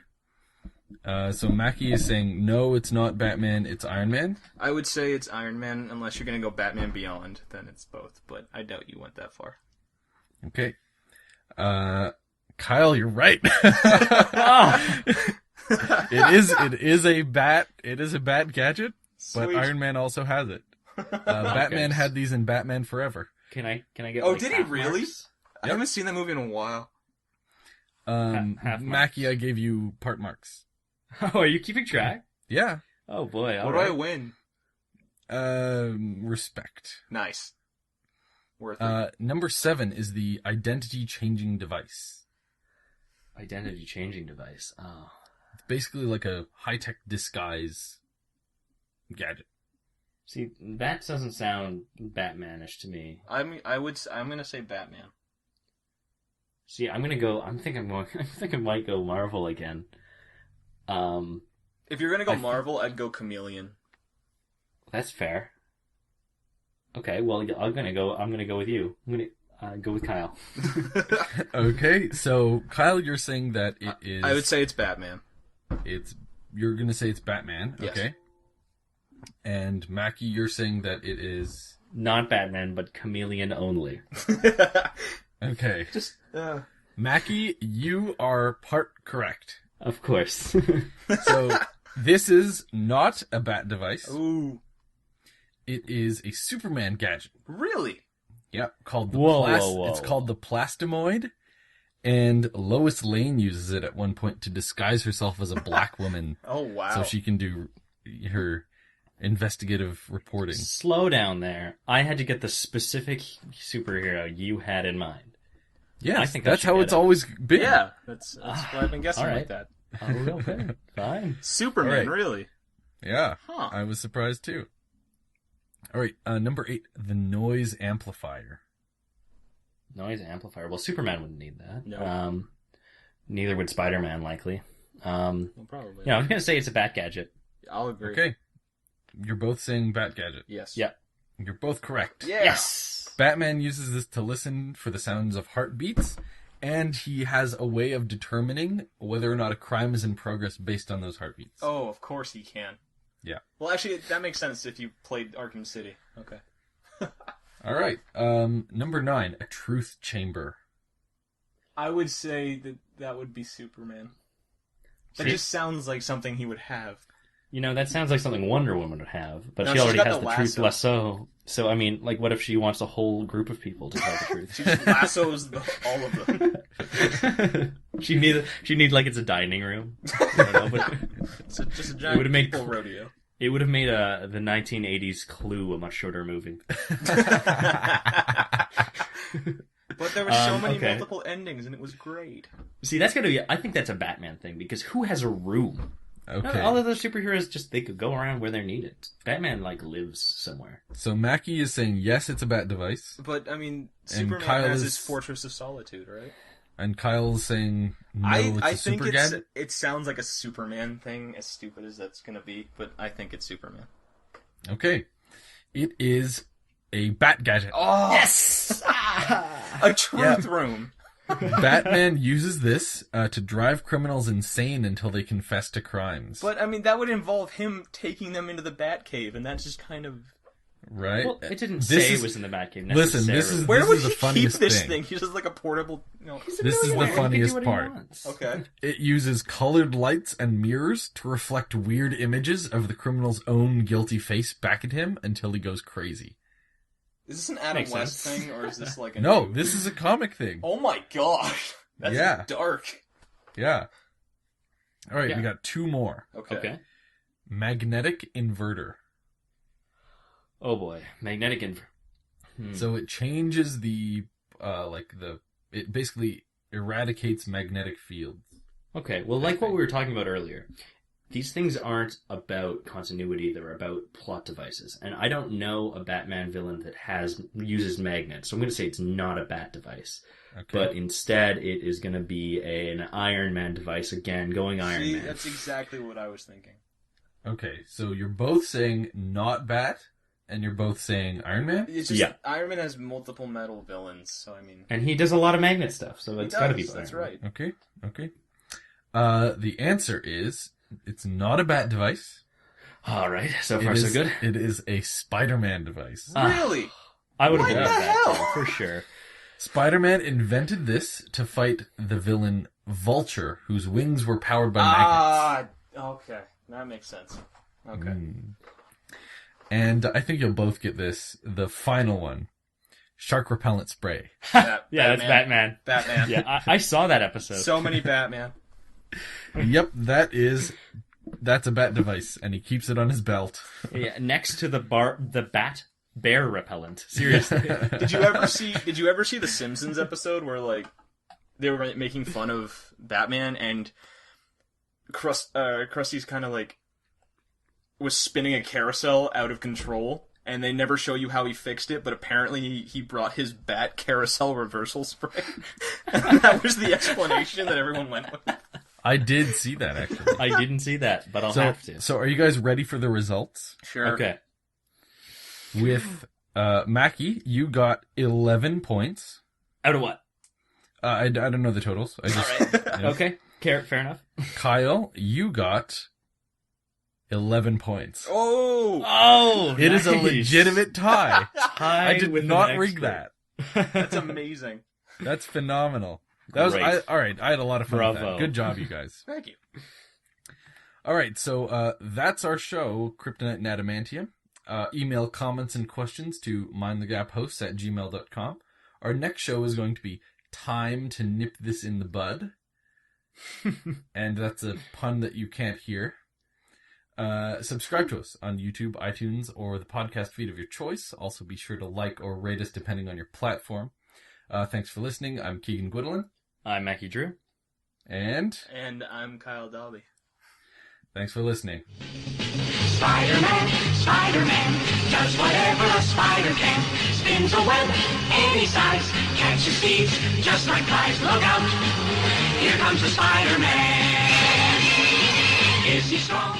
So Mackie is saying no, it's not Batman. It's Iron Man. I would say it's Iron Man, unless you're going to go Batman Beyond. Then it's both. But I doubt you went that far. Okay. Kyle, you're right. It is a bat gadget, but Sweet. Iron Man also has it. Batman had these in Batman Forever. Can I get? Oh, like, did he half really? marks? I haven't seen that movie in a while. Half Mackie, marks. I gave you part marks. Oh, are you keeping track? Yeah. Oh boy. All What do right. I win? Respect. Nice. Worth it. Number 7 is the identity changing device. Identity changing device. Oh. It's basically like a high tech disguise gadget. See, that doesn't sound Batmanish to me. I'm going to say Batman. See, I'm gonna go. I think I might go Marvel again. If you're going to go Marvel, I'd go Chameleon. That's fair. Okay, well, I'm gonna go with you. I'm gonna go with Kyle. Okay, so Kyle, you're saying that it is. I would say it's Batman. You're gonna say it's Batman. Yes. Okay. And Mackie, you're saying that it is. Not Batman, but Chameleon only. Okay. Just, Mackie, you are part correct. Of course. So this is not a bat device. Ooh. It is a Superman gadget. Really? Yep, called the Whoa. It's called the Plastomoid, and Lois Lane uses it at one point to disguise herself as a black woman, Oh, wow. so she can do her investigative reporting. Slow down there. I had to get the specific superhero you had in mind. Yes, I think I that's should how get it's it. always been. Yeah, that's why I've been guessing all right. like that. Oh, okay. Fine. Superman, All right. really? Yeah, Huh. I was surprised too. All right, number 8, the noise amplifier. Noise amplifier. Well, Superman wouldn't need that. No. Neither would Spider-Man, likely. Well, probably. Yeah, I was gonna say it's a bat gadget. I'll agree. Okay, you're both saying bat gadget. Yes. Yep. You're both correct. Yeah. Yes. Batman uses this to listen for the sounds of heartbeats, and he has a way of determining whether or not a crime is in progress based on those heartbeats. Oh, of course he can. Yeah. Well, actually, that makes sense if you played Arkham City. Okay. All right. Number 9, a truth chamber. I would say that would be Superman. That See? just sounds like something he would have. You know, that sounds like something Wonder Woman would have, but No, she she's already got has the the truth lasso. lasso. So, I mean, like, what if she wants a whole group of people to tell the truth? She just lassos all of them. She need like it's a dining room. I don't know, but It's just a It giant would've made people rodeo. it would have made the 1980s Clue a much shorter movie. But there were so many okay. multiple endings, and it was great. See, that's gonna be. I think that's a Batman thing because who has a room? Okay. All of the superheroes they could go around where they're needed. Batman lives somewhere. So Mackie is saying yes, it's a bat device, But, I mean, And Superman Kyle has is- his Fortress of Solitude, right? and Kyle's saying no, I it's a think super gadget. it sounds like a Superman thing, as stupid as that's going to be, but I think it's Superman. Okay. It is a bat gadget. Oh! Yes. A truth room! Batman uses this to drive criminals insane until they confess to crimes. But, I mean, that would involve him taking them into the Batcave, and that's just kind of... right? Well, it didn't This say is- it was in the Batcave. Listen, this necessarily. is- Where would the he keep funniest this thing. thing? He's just like a portable... He's a This is the millionaire. He can do funniest what he part. wants. Okay. It uses colored lights and mirrors to reflect weird images of the criminal's own guilty face back at him until he goes crazy. Is this an Adam Makes West sense. thing, or is this like a... No, this is a comic thing. Oh my gosh! That's Yeah. dark. Yeah. All right, Yeah. we got 2 more. Okay. Magnetic inverter. Oh boy, magnetic So it changes the it basically eradicates magnetic fields. Okay, well, like what we were talking about earlier, these things aren't about continuity, they're about plot devices. And I don't know a Batman villain that uses magnets, so I'm going to say it's not a bat device. Okay. But instead, it is going to be an Iron Man device, again, going Iron Man. That's exactly what I was thinking. Okay, so you're both saying not bat, and you're both saying Iron Man? It's just Iron Man has multiple metal villains, so I mean... And he does a lot of magnet stuff, so it's got to be Iron Man. That's right. Okay. The answer is, it's not a bat device. All right, so far so good. It is a Spider-Man device. Really? I would have believed that, too, for sure. Spider-Man invented this to fight the villain Vulture, whose wings were powered by magnets. Okay. That makes sense. Okay. And I think you'll both get this. The final one. Shark repellent spray. Yeah, that's Batman. Batman. Yeah, I saw that episode. So many Batman. Yep, that's a bat device, and he keeps it on his belt. Yeah, next to the bat bear repellent. Seriously. Did you ever see the Simpsons episode where like they were making fun of Batman and Krusty's kind of like was spinning a carousel out of control, and they never show you how he fixed it, but apparently he brought his bat carousel reversal spray. And that was the explanation that everyone went with. I did see that, actually. I didn't see that, but I'll have to. So are you guys ready for the results? Sure. Okay. With Mackie, you got 11 points. Out of what? I don't know the totals. All right. Okay. Fair enough. Kyle, you got 11 points. Oh! It is a legitimate tie. I did not rig that. That's amazing. That's phenomenal. That was all right. I had a lot of fun with that. Good job, you guys. Thank you. All right, so that's our show, Kryptonite and Adamantium. Email comments and questions to mindthegaphosts@gmail.com. Our next show is going to be Time to Nip This in the Bud. And that's a pun that you can't hear. Subscribe to us on YouTube, iTunes, or the podcast feed of your choice. Also be sure to like or rate us depending on your platform. Thanks for listening. I'm Keegan Gwydolin. I'm Mackie Drew. And I'm Kyle Dobby. Thanks for listening. Spider-Man, does whatever a spider can. Spins a web any size, catches thieves just like flies. Look out, here comes the Spider-Man. Is he strong?